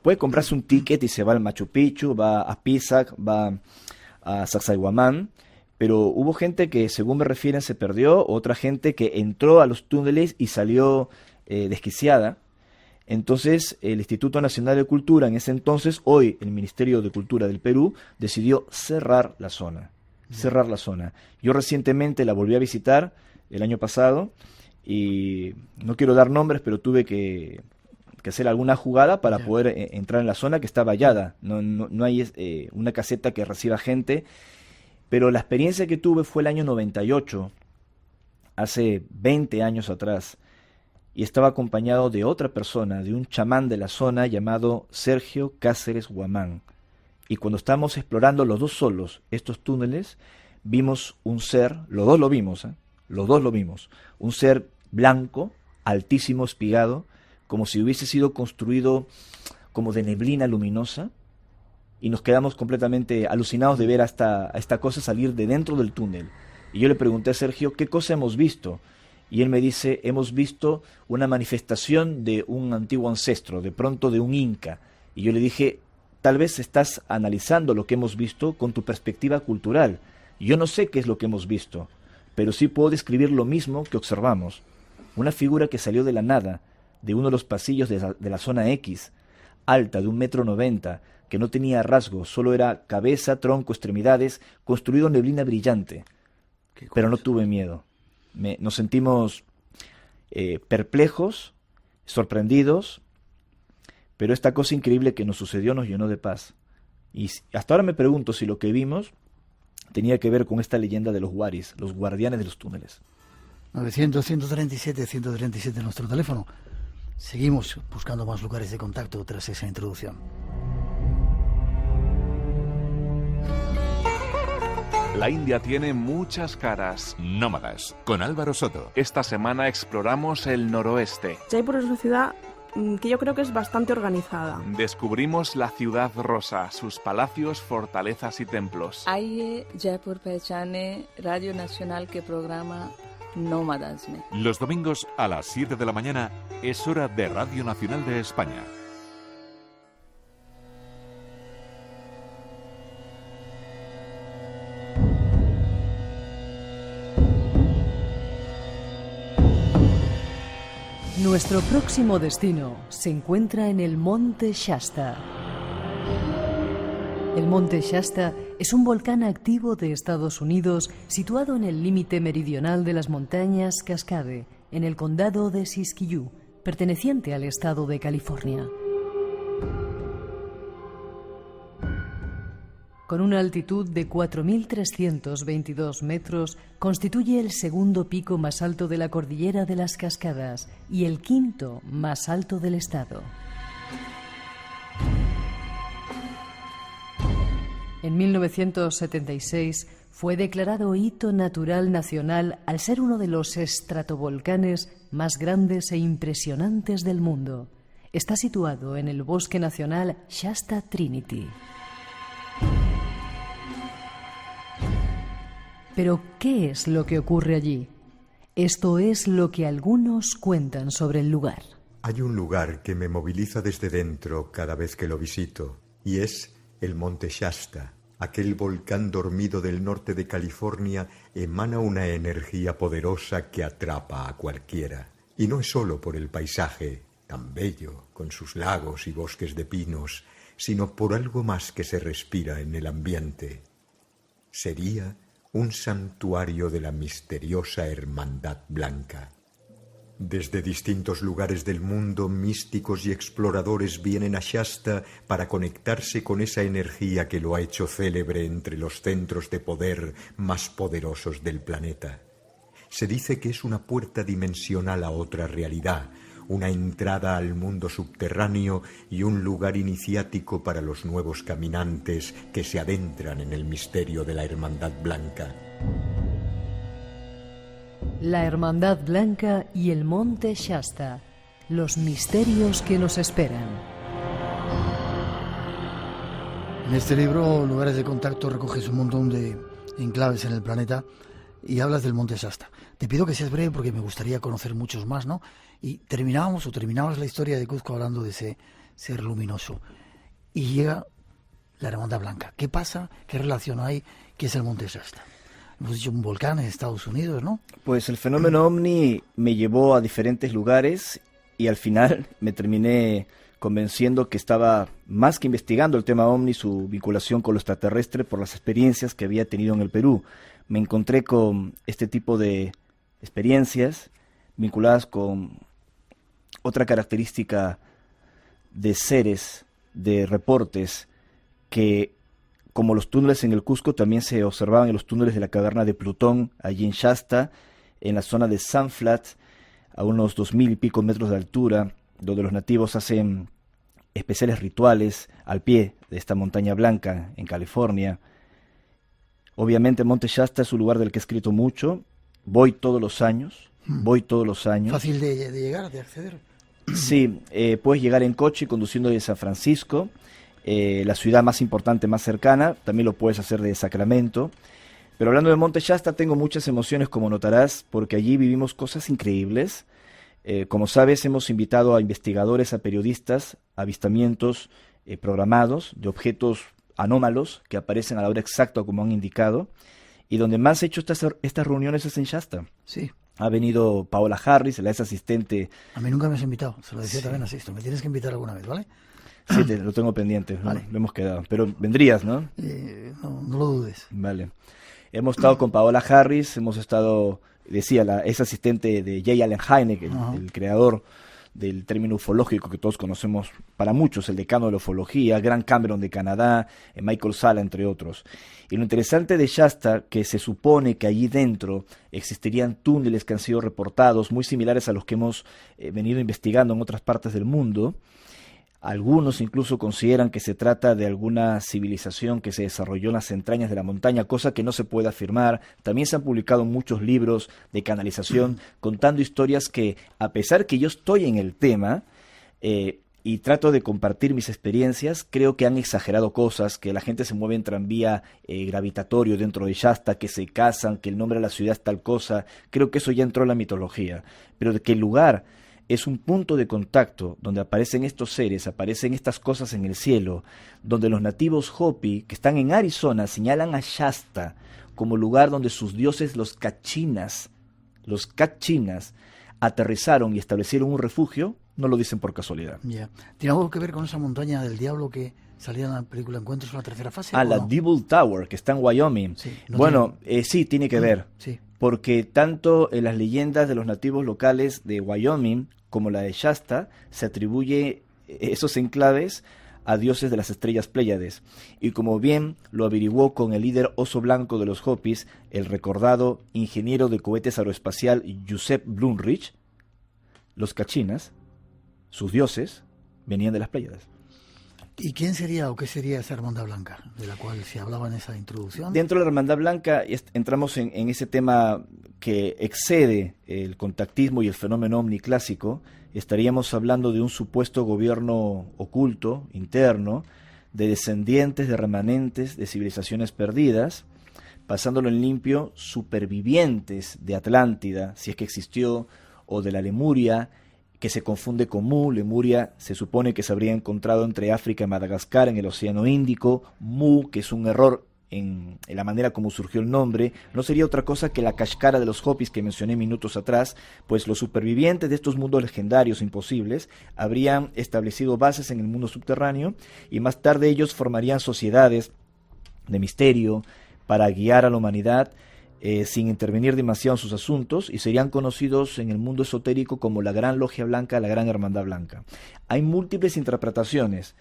puede comprarse un ticket y se va al Machu Picchu, va a Pisac, va a Sacsayhuamán, pero hubo gente que, según me refieren, se perdió, otra gente que entró a los túneles y salió desquiciada. Entonces, el Instituto Nacional de Cultura, en ese entonces, hoy el Ministerio de Cultura del Perú, decidió cerrar la zona. Yo recientemente la volví a visitar el año pasado y no quiero dar nombres, pero tuve que hacer alguna jugada para poder entrar en la zona que está vallada. No hay una caseta que reciba gente, pero la experiencia que tuve fue el año 98, hace 20 años atrás, y estaba acompañado de otra persona, de un chamán de la zona llamado Sergio Cáceres Huamán. Y cuando estábamos explorando los dos solos estos túneles, vimos un ser, los dos lo vimos, un ser blanco, altísimo, espigado, como si hubiese sido construido como de neblina luminosa, y nos quedamos completamente alucinados de ver a esta cosa salir de dentro del túnel. Y yo le pregunté a Sergio, ¿qué cosa hemos visto? Y él me dice, hemos visto una manifestación de un antiguo ancestro, de pronto de un inca. Y yo le dije, tal vez estás analizando lo que hemos visto con tu perspectiva cultural. Yo no sé qué es lo que hemos visto, pero sí puedo describir lo mismo que observamos. Una figura que salió de la nada, de uno de los pasillos de la zona X, alta de 1,90 m, que no tenía rasgos, solo era cabeza, tronco, extremidades, construido en neblina brillante. Pero no tuve miedo. Nos sentimos perplejos, sorprendidos, pero esta cosa increíble que nos sucedió nos llenó de paz. Y hasta ahora me pregunto si lo que vimos tenía que ver con esta leyenda de los huaris, los guardianes de los túneles. 900-137-137 nuestro teléfono. Seguimos buscando más lugares de contacto tras esa introducción. La India tiene muchas caras. Nómadas, con Álvaro Soto. Esta semana exploramos el noroeste. Jaipur es una ciudad que yo creo que es bastante organizada. Descubrimos la ciudad rosa, sus palacios, fortalezas y templos. Aye, Jaipur Pehchane, Radio Nacional que programa Nómadas. Los domingos a las 7 de la mañana es hora de Radio Nacional de España. Nuestro próximo destino se encuentra en el Monte Shasta. El Monte Shasta es un volcán activo de Estados Unidos situado en el límite meridional de las montañas Cascade, en el condado de Siskiyou, perteneciente al estado de California. con una altitud de 4.322 metros, constituye el segundo pico más alto de la cordillera de las Cascadas y el quinto más alto del estado. En 1976 fue declarado hito natural nacional al ser uno de los estratovolcanes más grandes e impresionantes del mundo. Está situado en el Bosque Nacional Shasta Trinity. Pero, ¿qué es lo que ocurre allí? Esto es lo que algunos cuentan sobre el lugar. Hay un lugar que me moviliza desde dentro cada vez que lo visito, y es el Monte Shasta. Aquel volcán dormido del norte de California emana una energía poderosa que atrapa a cualquiera. Y no es solo por el paisaje, tan bello, con sus lagos y bosques de pinos, sino por algo más que se respira en el ambiente. Sería un santuario de la misteriosa Hermandad Blanca. Desde distintos lugares del mundo, místicos y exploradores vienen a Shasta para conectarse con esa energía que lo ha hecho célebre entre los centros de poder más poderosos del planeta. Se dice que es una puerta dimensional a otra realidad, una entrada al mundo subterráneo y un lugar iniciático para los nuevos caminantes que se adentran en el misterio de la Hermandad Blanca. La Hermandad Blanca y el Monte Shasta, los misterios que nos esperan. En este libro, Lugares de Contacto, recoges un montón de enclaves en el planeta y hablas del Monte Shasta. Te pido que seas breve porque me gustaría conocer muchos más, ¿no? Y terminabas la historia de Cuzco hablando de ese ser luminoso. Y llega la Hermandad Blanca. ¿Qué pasa? ¿Qué relación hay? ¿Qué es el Monte Shasta? Hemos dicho un volcán en Estados Unidos, ¿no? Pues el fenómeno ovni me llevó a diferentes lugares y al final me terminé convenciendo que estaba más que investigando el tema ovni, su vinculación con lo extraterrestre por las experiencias que había tenido en el Perú. Me encontré con este tipo de experiencias vinculadas con otra característica de seres, de reportes, que como los túneles en el Cusco también se observaban en los túneles de la caverna de Plutón, allí en Shasta, en la zona de Sunflat, a unos 2.000 y pico metros de altura, donde los nativos hacen especiales rituales al pie de esta montaña blanca en California. Obviamente Monte Shasta es un lugar del que he escrito mucho, voy todos los años. ¿Fácil de llegar, de acceder? Sí, puedes llegar en coche conduciendo de San Francisco, la ciudad más importante, más cercana, también lo puedes hacer de Sacramento. Pero hablando de Monte Shasta, tengo muchas emociones, como notarás, porque allí vivimos cosas increíbles. Como sabes, hemos invitado a investigadores, a periodistas, avistamientos programados de objetos anómalos que aparecen a la hora exacta como han indicado, y donde más he hecho estas reuniones es en Shasta. Sí. Ha venido Paola Harris, la ex asistente. A mí nunca me has invitado, se lo decía también así, me tienes que invitar alguna vez, ¿vale? Sí, lo tengo pendiente, vale. Lo hemos quedado, pero vendrías, ¿no? No lo dudes. Vale. Hemos estado con Paola Harris, hemos estado, decía, la ex asistente de J. Allen Hynek, el creador del término ufológico que todos conocemos, para muchos, el decano de la ufología, Grant Cameron de Canadá, Michael Sala, entre otros. Y lo interesante de Shasta, que se supone que allí dentro existirían túneles que han sido reportados, muy similares a los que hemos venido investigando en otras partes del mundo. Algunos incluso consideran que se trata de alguna civilización que se desarrolló en las entrañas de la montaña, cosa que no se puede afirmar. También se han publicado muchos libros de canalización contando historias que, a pesar que yo estoy en el tema y trato de compartir mis experiencias, creo que han exagerado cosas, que la gente se mueve en tranvía gravitatorio dentro de Shasta, que se casan, que el nombre de la ciudad es tal cosa. Creo que eso ya entró en la mitología, pero de que el lugar es un punto de contacto donde aparecen estos seres, aparecen estas cosas en el cielo, donde los nativos Hopi, que están en Arizona, señalan a Shasta como lugar donde sus dioses, los Kachinas, aterrizaron y establecieron un refugio, no lo dicen por casualidad. Ya. ¿Tiene algo que ver con esa montaña del diablo que salía en la película Encuentros en la tercera fase? La Devil Tower, que está en Wyoming. Sí, sí, tiene que ver. Sí. Porque tanto en las leyendas de los nativos locales de Wyoming como la de Shasta se atribuye esos enclaves a dioses de las estrellas Pléyades, y como bien lo averiguó con el líder oso blanco de los Hopis, el recordado ingeniero de cohetes aeroespacial Joseph Blumrich, los Kachinas, sus dioses, venían de las Pléyades. ¿Y quién sería o qué sería esa Hermandad Blanca, de la cual se hablaba en esa introducción? Dentro de la Hermandad Blanca entramos en ese tema que excede el contactismo y el fenómeno ovni clásico. Estaríamos hablando de un supuesto gobierno oculto, interno, de descendientes de remanentes de civilizaciones perdidas, pasándolo en limpio, supervivientes de Atlántida, si es que existió, o de la Lemuria, que se confunde con Mu. Lemuria se supone que se habría encontrado entre África y Madagascar en el Océano Índico. Mu, que es un error en la manera como surgió el nombre, no sería otra cosa que la Kashkara de los Hopis que mencioné minutos atrás, pues los supervivientes de estos mundos legendarios imposibles habrían establecido bases en el mundo subterráneo y más tarde ellos formarían sociedades de misterio para guiar a la humanidad sin intervenir demasiado en sus asuntos, y serían conocidos en el mundo esotérico como la Gran Logia Blanca, la Gran Hermandad Blanca. Hay múltiples interpretaciones,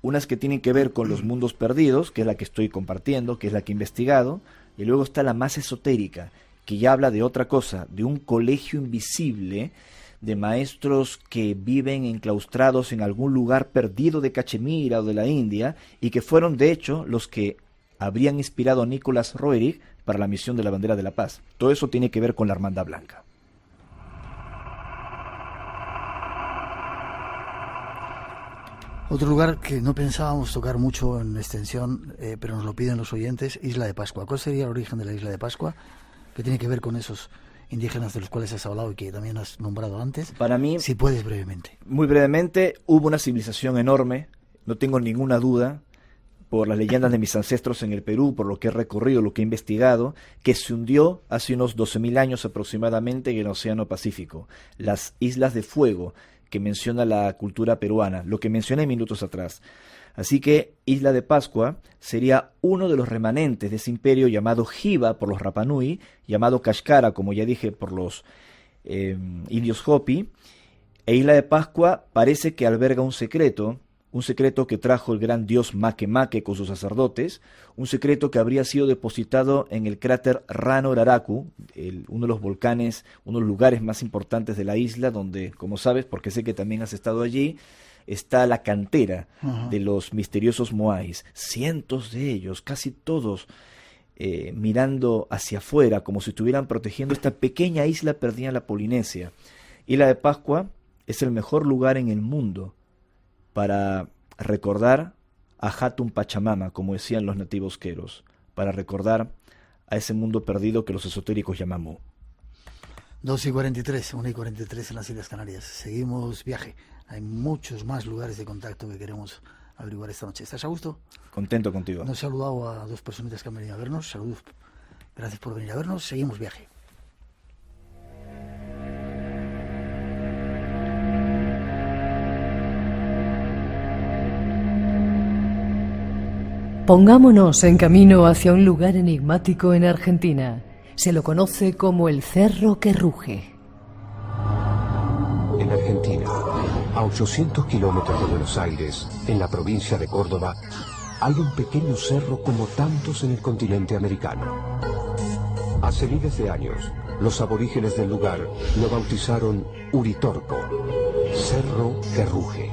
unas que tienen que ver con los mundos perdidos, que es la que estoy compartiendo, que es la que he investigado, y luego está la más esotérica, que ya habla de otra cosa, de un colegio invisible de maestros que viven enclaustrados en algún lugar perdido de Cachemira o de la India, y que fueron de hecho los que habrían inspirado a Nicolás Roerich para la misión de la Bandera de la Paz. Todo eso tiene que ver con la Hermandad Blanca. Otro lugar que no pensábamos tocar mucho en extensión, pero nos lo piden los oyentes, Isla de Pascua. ¿Cuál sería el origen de la Isla de Pascua? ¿Qué tiene que ver con esos indígenas de los cuales has hablado y que también has nombrado antes? Para mí, si puedes brevemente. Muy brevemente, hubo una civilización enorme, no tengo ninguna duda, por las leyendas de mis ancestros en el Perú, por lo que he recorrido, lo que he investigado, que se hundió hace unos 12.000 años aproximadamente en el Océano Pacífico. Las Islas de Fuego, que menciona la cultura peruana, lo que mencioné minutos atrás. Así que Isla de Pascua sería uno de los remanentes de ese imperio llamado Jiva por los Rapanui, llamado Kashkara, como ya dije, por los indios Hopi. E Isla de Pascua parece que alberga un secreto que trajo el gran dios Makemake con sus sacerdotes, un secreto que habría sido depositado en el cráter Rano Raraku, uno de los volcanes, uno de los lugares más importantes de la isla, donde, como sabes, porque sé que también has estado allí, está la cantera de los misteriosos Moais, cientos de ellos, casi todos, mirando hacia afuera, como si estuvieran protegiendo esta pequeña isla perdida en la Polinesia. Isla de Pascua es el mejor lugar en el mundo para recordar a Hatun Pachamama, como decían los nativos queros, para recordar a ese mundo perdido que los esotéricos llaman Mu. 2:43, 1:43 en las Islas Canarias. Seguimos viaje. Hay muchos más lugares de contacto que queremos averiguar esta noche. ¿Estás a gusto? Contento contigo. Nos he saludado a dos personitas que han venido a vernos. Saludos. Gracias por venir a vernos. Seguimos viaje. Pongámonos en camino hacia un lugar enigmático en Argentina. Se lo conoce como el Cerro que Ruge. En Argentina, a 800 kilómetros de Buenos Aires, en la provincia de Córdoba, hay un pequeño cerro como tantos en el continente americano. Hace miles de años, los aborígenes del lugar lo bautizaron Uritorco, Cerro que Ruge.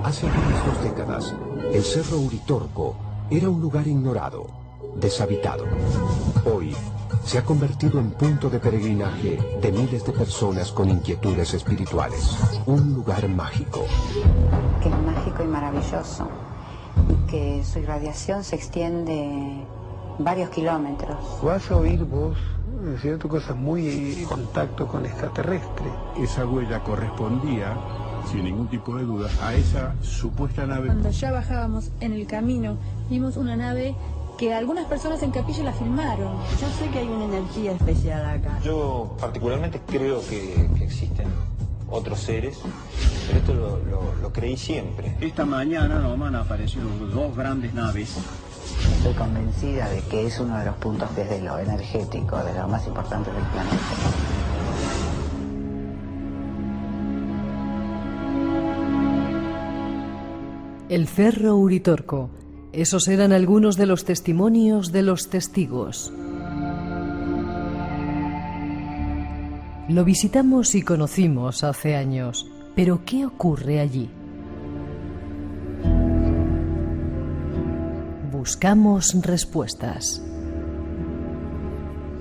Hace apenas 2 décadas, el Cerro Uritorco era un lugar ignorado, deshabitado. Hoy se ha convertido en punto de peregrinaje de miles de personas con inquietudes espirituales. Un lugar mágico. Que es mágico y maravilloso, que su irradiación se extiende varios kilómetros. Vas a oír vos, ¿cierto?, cosas muy en contacto con extraterrestres. Esa huella correspondía, sin ningún tipo de duda, a esa supuesta nave. Cuando ya bajábamos en el camino, vimos una nave que algunas personas en Capilla la filmaron. Yo sé que hay una energía especial acá. Yo particularmente creo que existen otros seres, pero esto lo creí siempre. Esta mañana nomás han aparecido 2 grandes naves. Estoy convencida de que es uno de los puntos desde lo energético, de lo más importante del planeta. El Cerro Uritorco. Esos eran algunos de los testimonios de los testigos. Lo visitamos y conocimos hace años, pero ¿qué ocurre allí? Buscamos respuestas.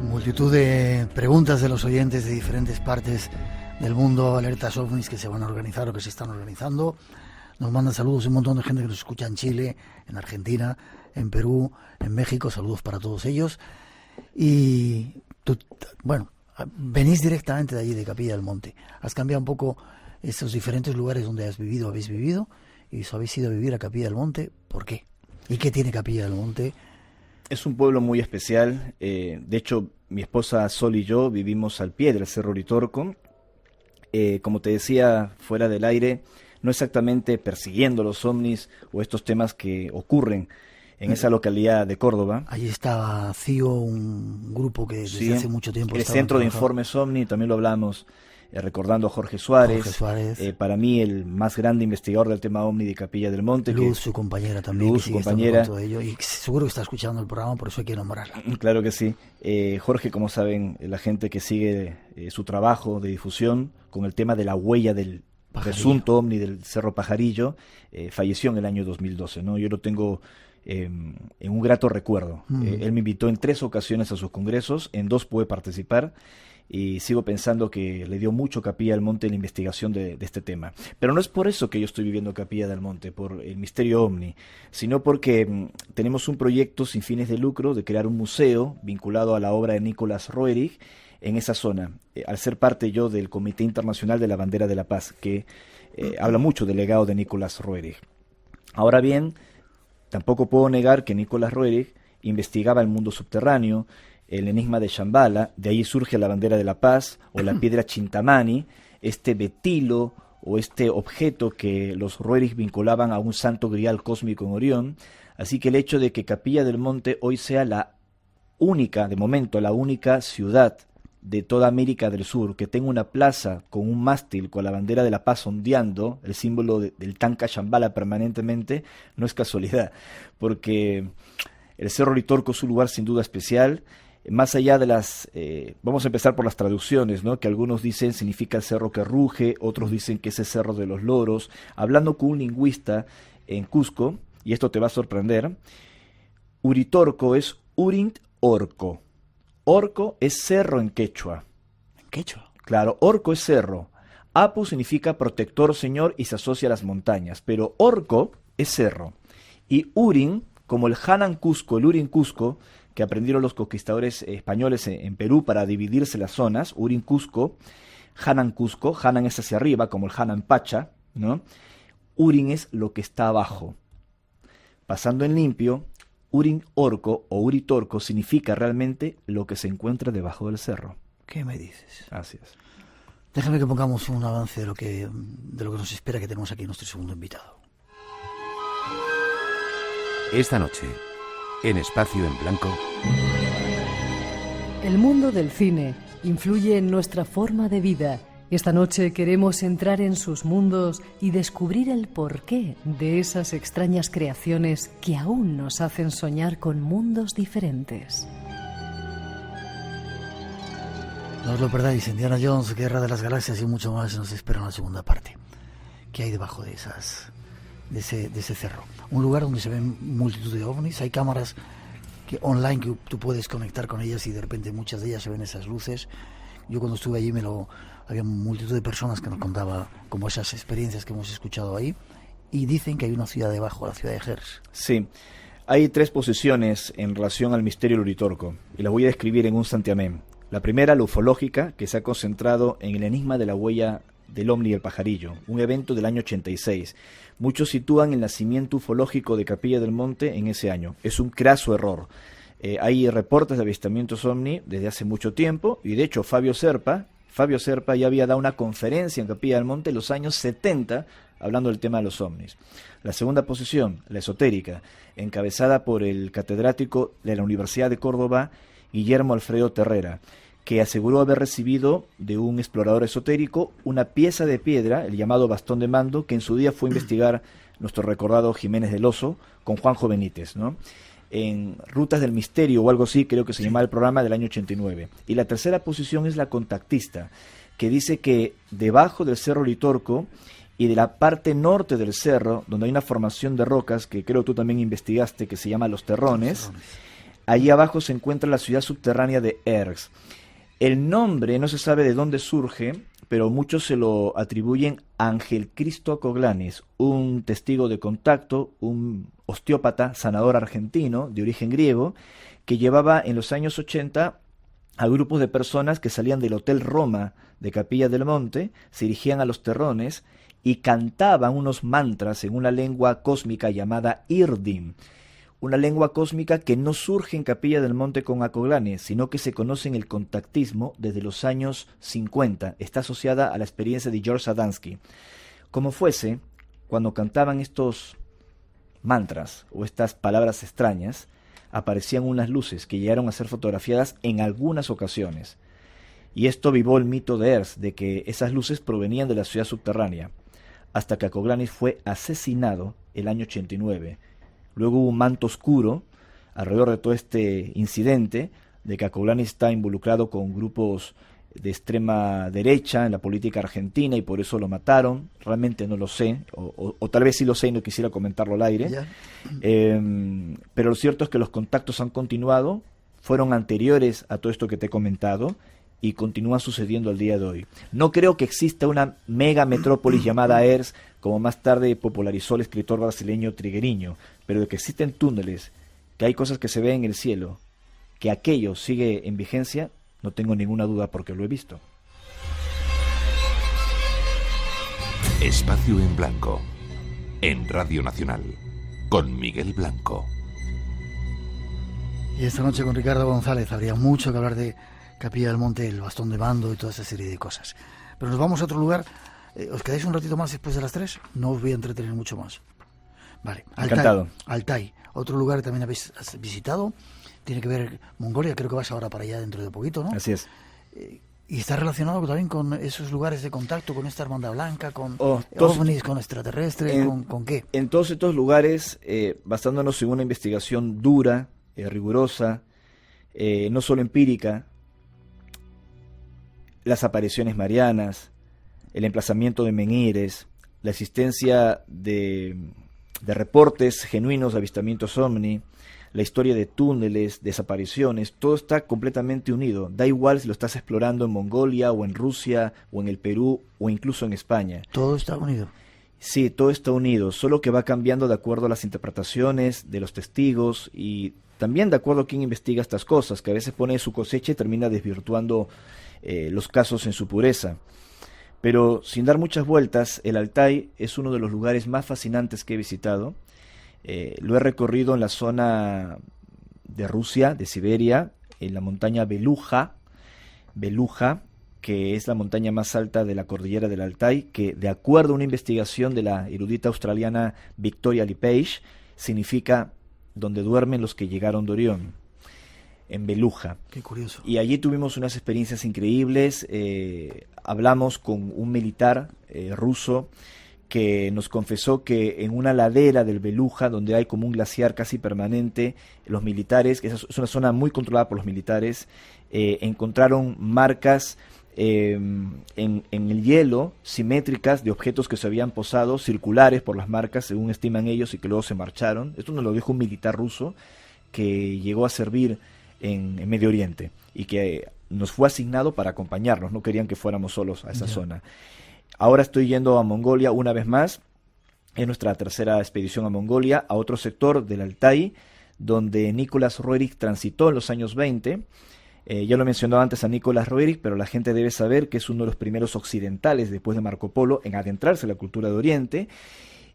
Multitud de preguntas de los oyentes de diferentes partes del mundo, alertas ovnis que se van a organizar o que se están organizando. Nos mandan saludos un montón de gente que nos escucha en Chile, en Argentina, en Perú, en México. Saludos para todos ellos. Y tú, bueno, venís directamente de allí, de Capilla del Monte. Has cambiado un poco estos diferentes lugares donde habéis vivido, y habéis ido a vivir a Capilla del Monte. ¿Por qué? ¿Y qué tiene Capilla del Monte? Es un pueblo muy especial. De hecho, mi esposa Sol y yo vivimos al pie del Cerro Uritorco. Como te decía fuera del aire, no exactamente persiguiendo los ovnis o estos temas que ocurren en esa localidad de Córdoba. Allí estaba CIO, un grupo que desde hace mucho tiempo... El Centro de Informes OVNI, también lo hablamos, recordando a Jorge Suárez. Para mí el más grande investigador del tema OVNI de Capilla del Monte. Luz, su compañera también. Luz, su compañera. Todo ello, y seguro que está escuchando el programa, por eso hay que nombrarla. Claro que sí. Jorge, como saben, la gente que sigue su trabajo de difusión con el tema de la huella del presunto ovni del Cerro Pajarillo, falleció en el año 2012, ¿no? Yo lo tengo en un grato recuerdo. Él me invitó en 3 ocasiones a sus congresos, en 2 pude participar, y sigo pensando que le dio mucho Capilla del Monte en la investigación de este tema. Pero no es por eso que yo estoy viviendo Capilla del Monte, por el misterio ovni, sino porque tenemos un proyecto sin fines de lucro de crear un museo vinculado a la obra de Nicolás Roerich en esa zona, al ser parte yo del Comité Internacional de la Bandera de la Paz, que habla mucho del legado de Nicolás Roerich. Ahora bien, tampoco puedo negar que Nicolás Roerich investigaba el mundo subterráneo, el enigma de Shambhala, de ahí surge la Bandera de la Paz, o la piedra Chintamani, este betilo o este objeto que los Roerich vinculaban a un santo grial cósmico en Orión. Así que el hecho de que Capilla del Monte hoy sea la única, de momento, la única ciudad de toda América del Sur que tenga una plaza con un mástil con la bandera de la paz ondeando, el símbolo del Tanca Shambhala permanentemente, no es casualidad, porque el Cerro Uritorco es un lugar sin duda especial. Más allá de las, vamos a empezar por las traducciones, ¿no? Que algunos dicen significa el cerro que ruge, otros dicen que es el Cerro de los Loros. Hablando con un lingüista en Cusco, y esto te va a sorprender, Uritorco es Urint Orco. Orco es cerro en quechua. ¿En quechua? Claro, Orco es cerro. Apu significa protector, señor, y se asocia a las montañas, pero Orco es cerro. Y Urin, como el Hanan Cusco, el Urin Cusco, que aprendieron los conquistadores españoles en Perú para dividirse las zonas, Urin Cusco, Hanan es hacia arriba, como el Hanan Pacha, ¿no? Urin es lo que está abajo. Pasando en limpio, Urin Orco o Uritorco significa realmente lo que se encuentra debajo del cerro. ¿Qué me dices? Así es. Déjame que pongamos un avance de lo que nos espera, que tenemos aquí nuestro segundo invitado. Esta noche, en Espacio en Blanco. El mundo del cine influye en nuestra forma de vida. Esta noche queremos entrar en sus mundos y descubrir el porqué de esas extrañas creaciones que aún nos hacen soñar con mundos diferentes. No os lo perdáis, Indiana Jones, Guerra de las Galaxias y mucho más nos espera en la segunda parte. ¿Qué hay debajo de ese cerro? Un lugar donde se ven multitud de ovnis, hay cámaras online que tú puedes conectar con ellas y de repente muchas de ellas se ven esas luces. Yo cuando estuve allí había multitud de personas que nos contaban como esas experiencias que hemos escuchado ahí, y dicen que hay una ciudad debajo, la ciudad de Gers. Sí, hay 3 posiciones en relación al misterio del Uritorco, y las voy a describir en un santiamén. La primera, la ufológica, que se ha concentrado en el enigma de la huella del ovni y el pajarillo, un evento del año 86. Muchos sitúan el nacimiento ufológico de Capilla del Monte en ese año. Es un craso error. Hay reportes de avistamientos ovni desde hace mucho tiempo, y de hecho Fabio Serpa ya había dado una conferencia en Capilla del Monte en los años 70 hablando del tema de los ovnis. La segunda posición, la esotérica, encabezada por el catedrático de la Universidad de Córdoba, Guillermo Alfredo Terrera, que aseguró haber recibido de un explorador esotérico una pieza de piedra, el llamado bastón de mando, que en su día fue a investigar nuestro recordado Jiménez del Oso con Juanjo Benítez, ¿no? En Rutas del Misterio o algo así, creo que se llamaba el programa, del año 89. Y la tercera posición es la contactista, que dice que debajo del Cerro Uritorco y de la parte norte del cerro, donde hay una formación de rocas que creo tú también investigaste, que se llama Los Terrones, allí abajo se encuentra la ciudad subterránea de Erx. El nombre no se sabe de dónde surge, pero muchos se lo atribuyen a Ángel Cristo Acoglanes, un testigo de contacto, un osteópata, sanador argentino de origen griego, que llevaba en los años 80 a grupos de personas que salían del Hotel Roma de Capilla del Monte, se dirigían a Los Terrones y cantaban unos mantras en una lengua cósmica llamada Irdim, una lengua cósmica que no surge en Capilla del Monte con Acoglanes, sino que se conoce en el contactismo desde los años 50. Está asociada a la experiencia de George Sadansky. Como fuese, cuando cantaban estos mantras o estas palabras extrañas, aparecían unas luces que llegaron a ser fotografiadas en algunas ocasiones. Y esto avivó el mito de Erx, de que esas luces provenían de la ciudad subterránea, hasta que Acoglanes fue asesinado el año 89. Luego hubo un manto oscuro alrededor de todo este incidente, de que Acoglanes está involucrado con grupos de extrema derecha en la política argentina y por eso lo mataron. Realmente no lo sé, o tal vez sí lo sé y no quisiera comentarlo al aire. Pero lo cierto es que los contactos han continuado, fueron anteriores a todo esto que te he comentado y continúan sucediendo al día de hoy. No creo que exista una mega metrópolis llamada Erx, como más tarde popularizó el escritor brasileño Triguerinho, pero de que existen túneles, que hay cosas que se ven en el cielo, que aquello sigue en vigencia, no tengo ninguna duda porque lo he visto. Espacio en Blanco, en Radio Nacional, con Miguel Blanco. Y esta noche con Ricardo González habría mucho que hablar de Capilla del Monte, el bastón de mando y toda esa serie de cosas. Pero nos vamos a otro lugar. ¿Os quedáis un ratito más después de las 3? No os voy a entretener mucho más. Vale. Encantado. Altai, otro lugar que también habéis visitado. Tiene que ver Mongolia, creo que vas ahora para allá dentro de poquito, ¿no? Así es. Y está relacionado también con esos lugares de contacto, con esta hermandad blanca, con ovnis, con extraterrestres, ¿con qué? En todos estos lugares, basándonos en una investigación dura, rigurosa, no solo empírica, las apariciones marianas, el emplazamiento de menhires, la existencia de reportes genuinos de avistamientos ovni, la historia de túneles, desapariciones, todo está completamente unido. Da igual si lo estás explorando en Mongolia o en Rusia o en el Perú o incluso en España. Todo está unido. Sí, todo está unido, solo que va cambiando de acuerdo a las interpretaciones de los testigos y también de acuerdo a quién investiga estas cosas, que a veces pone su cosecha y termina desvirtuando los casos en su pureza. Pero sin dar muchas vueltas, el Altai es uno de los lugares más fascinantes que he visitado. Lo he recorrido en la zona de Rusia, de Siberia, en la montaña Beluja, que es la montaña más alta de la cordillera del Altai, que de acuerdo a una investigación de la erudita australiana Victoria Lepage, significa donde duermen los que llegaron de Orión, en Beluja. Qué curioso. Y allí tuvimos unas experiencias increíbles. Hablamos con un militar ruso que nos confesó que en una ladera del Beluja, donde hay como un glaciar casi permanente, los militares, esa es una zona muy controlada por los militares, encontraron marcas en el hielo simétricas de objetos que se habían posado, circulares por las marcas, según estiman ellos, y que luego se marcharon. Esto nos lo dijo un militar ruso que llegó a servir en Medio Oriente y que nos fue asignado para acompañarnos, no querían que fuéramos solos a esa zona. Ahora estoy yendo a Mongolia una vez más, es nuestra tercera expedición a Mongolia, a otro sector del Altai, donde Nicolas Roerich transitó en los años 20. Ya lo he mencionado antes a Nicolas Roerich, pero la gente debe saber que es uno de los primeros occidentales, después de Marco Polo, en adentrarse en la cultura de Oriente.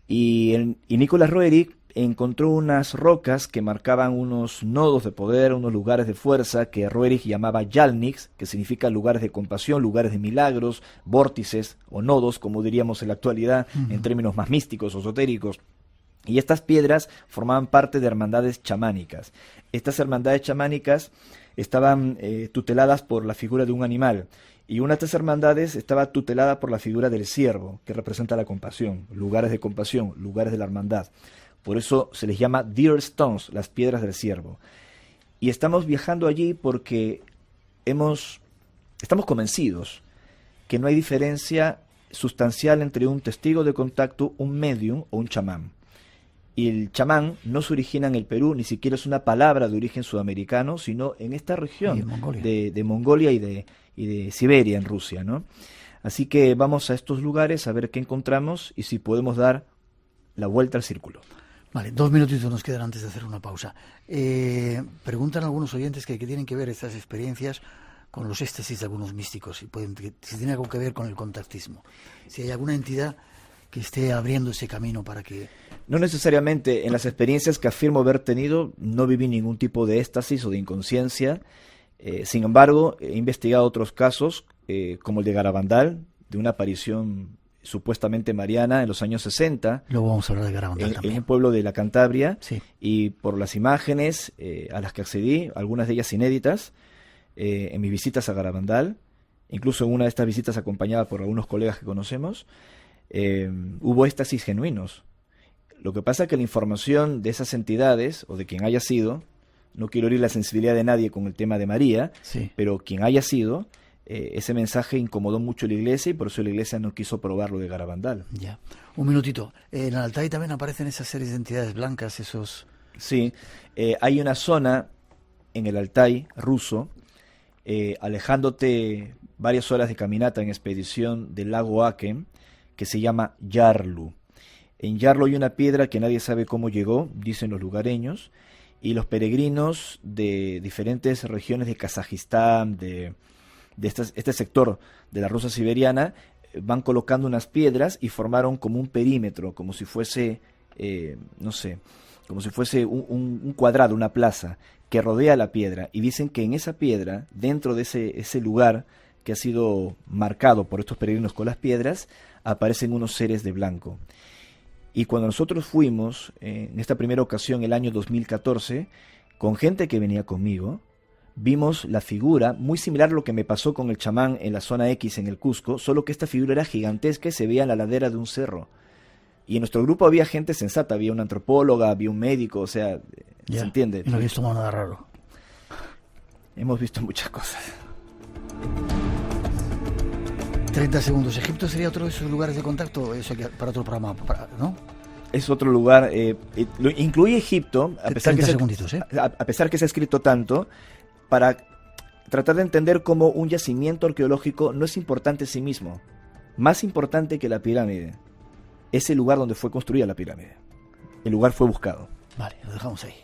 Y Nicolas Roerich encontró unas rocas que marcaban unos nodos de poder, unos lugares de fuerza que Roerich llamaba Yalniks, que significa lugares de compasión, lugares de milagros, vórtices o nodos, como diríamos en la actualidad, en términos más místicos o esotéricos. Y estas piedras formaban parte de hermandades chamánicas. Estas hermandades chamánicas estaban tuteladas por la figura de un animal. Y una de estas hermandades estaba tutelada por la figura del ciervo, que representa la compasión, lugares de compasión, lugares de la hermandad. Por eso se les llama Deer Stones, las piedras del ciervo. Y estamos viajando allí porque estamos convencidos que no hay diferencia sustancial entre un testigo de contacto, un medium o un chamán. Y el chamán no se origina en el Perú, ni siquiera es una palabra de origen sudamericano, sino en esta región de Mongolia y de Siberia, en Rusia, ¿no? Así que vamos a estos lugares a ver qué encontramos y si podemos dar la vuelta al círculo. Vale, 2 minutitos nos quedan antes de hacer una pausa. Preguntan algunos oyentes que tienen que ver estas experiencias con los éxtasis de algunos místicos, si tiene algo que ver con el contactismo. Si hay alguna entidad que esté abriendo ese camino para que... No necesariamente. En las experiencias que afirmo haber tenido, no viví ningún tipo de éxtasis o de inconsciencia. Sin embargo, he investigado otros casos, como el de Garabandal, de una aparición supuestamente mariana en los años 60. Luego vamos a hablar de Garabandal también. En un pueblo de la Cantabria. Sí. Y por las imágenes a las que accedí, algunas de ellas inéditas, en mis visitas a Garabandal, incluso en una de estas visitas acompañada por algunos colegas que conocemos, hubo éxtasis genuinos. Lo que pasa es que la información de esas entidades, o de quien haya sido, no quiero herir la sensibilidad de nadie con el tema de María, sí, pero quien haya sido, ese mensaje incomodó mucho a la iglesia y por eso la iglesia no quiso probar lo de Garabandal. Ya. Un minutito. En Altai también aparecen esas series de entidades blancas, esos... Sí, hay una zona en el Altai ruso, alejándote varias horas de caminata en expedición del lago Aken, que se llama Yarlu. En Yarlu hay una piedra que nadie sabe cómo llegó, dicen los lugareños, y los peregrinos de diferentes regiones de Kazajistán, de este sector de la Rusia siberiana, van colocando unas piedras y formaron como un perímetro, como si fuese, como si fuese un cuadrado, una plaza, que rodea la piedra. Y dicen que en esa piedra, dentro de ese lugar que ha sido marcado por estos peregrinos con las piedras, aparecen unos seres de blanco. Y cuando nosotros fuimos, en esta primera ocasión, el año 2014, con gente que venía conmigo, vimos la figura, muy similar a lo que me pasó con el chamán en la zona X en el Cusco, solo que esta figura era gigantesca y se veía en la ladera de un cerro. Y en nuestro grupo había gente sensata, había una antropóloga, había un médico, o sea, ya, ¿se entiende? Y no habéis tomado nada raro. Hemos visto muchas cosas. 30 segundos. ¿Egipto sería otro de esos lugares de contacto? Eso para otro programa, ¿no? Es otro lugar, incluye Egipto, a pesar que se ha escrito tanto, para tratar de entender cómo un yacimiento arqueológico no es importante en sí mismo. Más importante que la pirámide es el lugar donde fue construida la pirámide. El lugar fue buscado. Vale, lo dejamos ahí.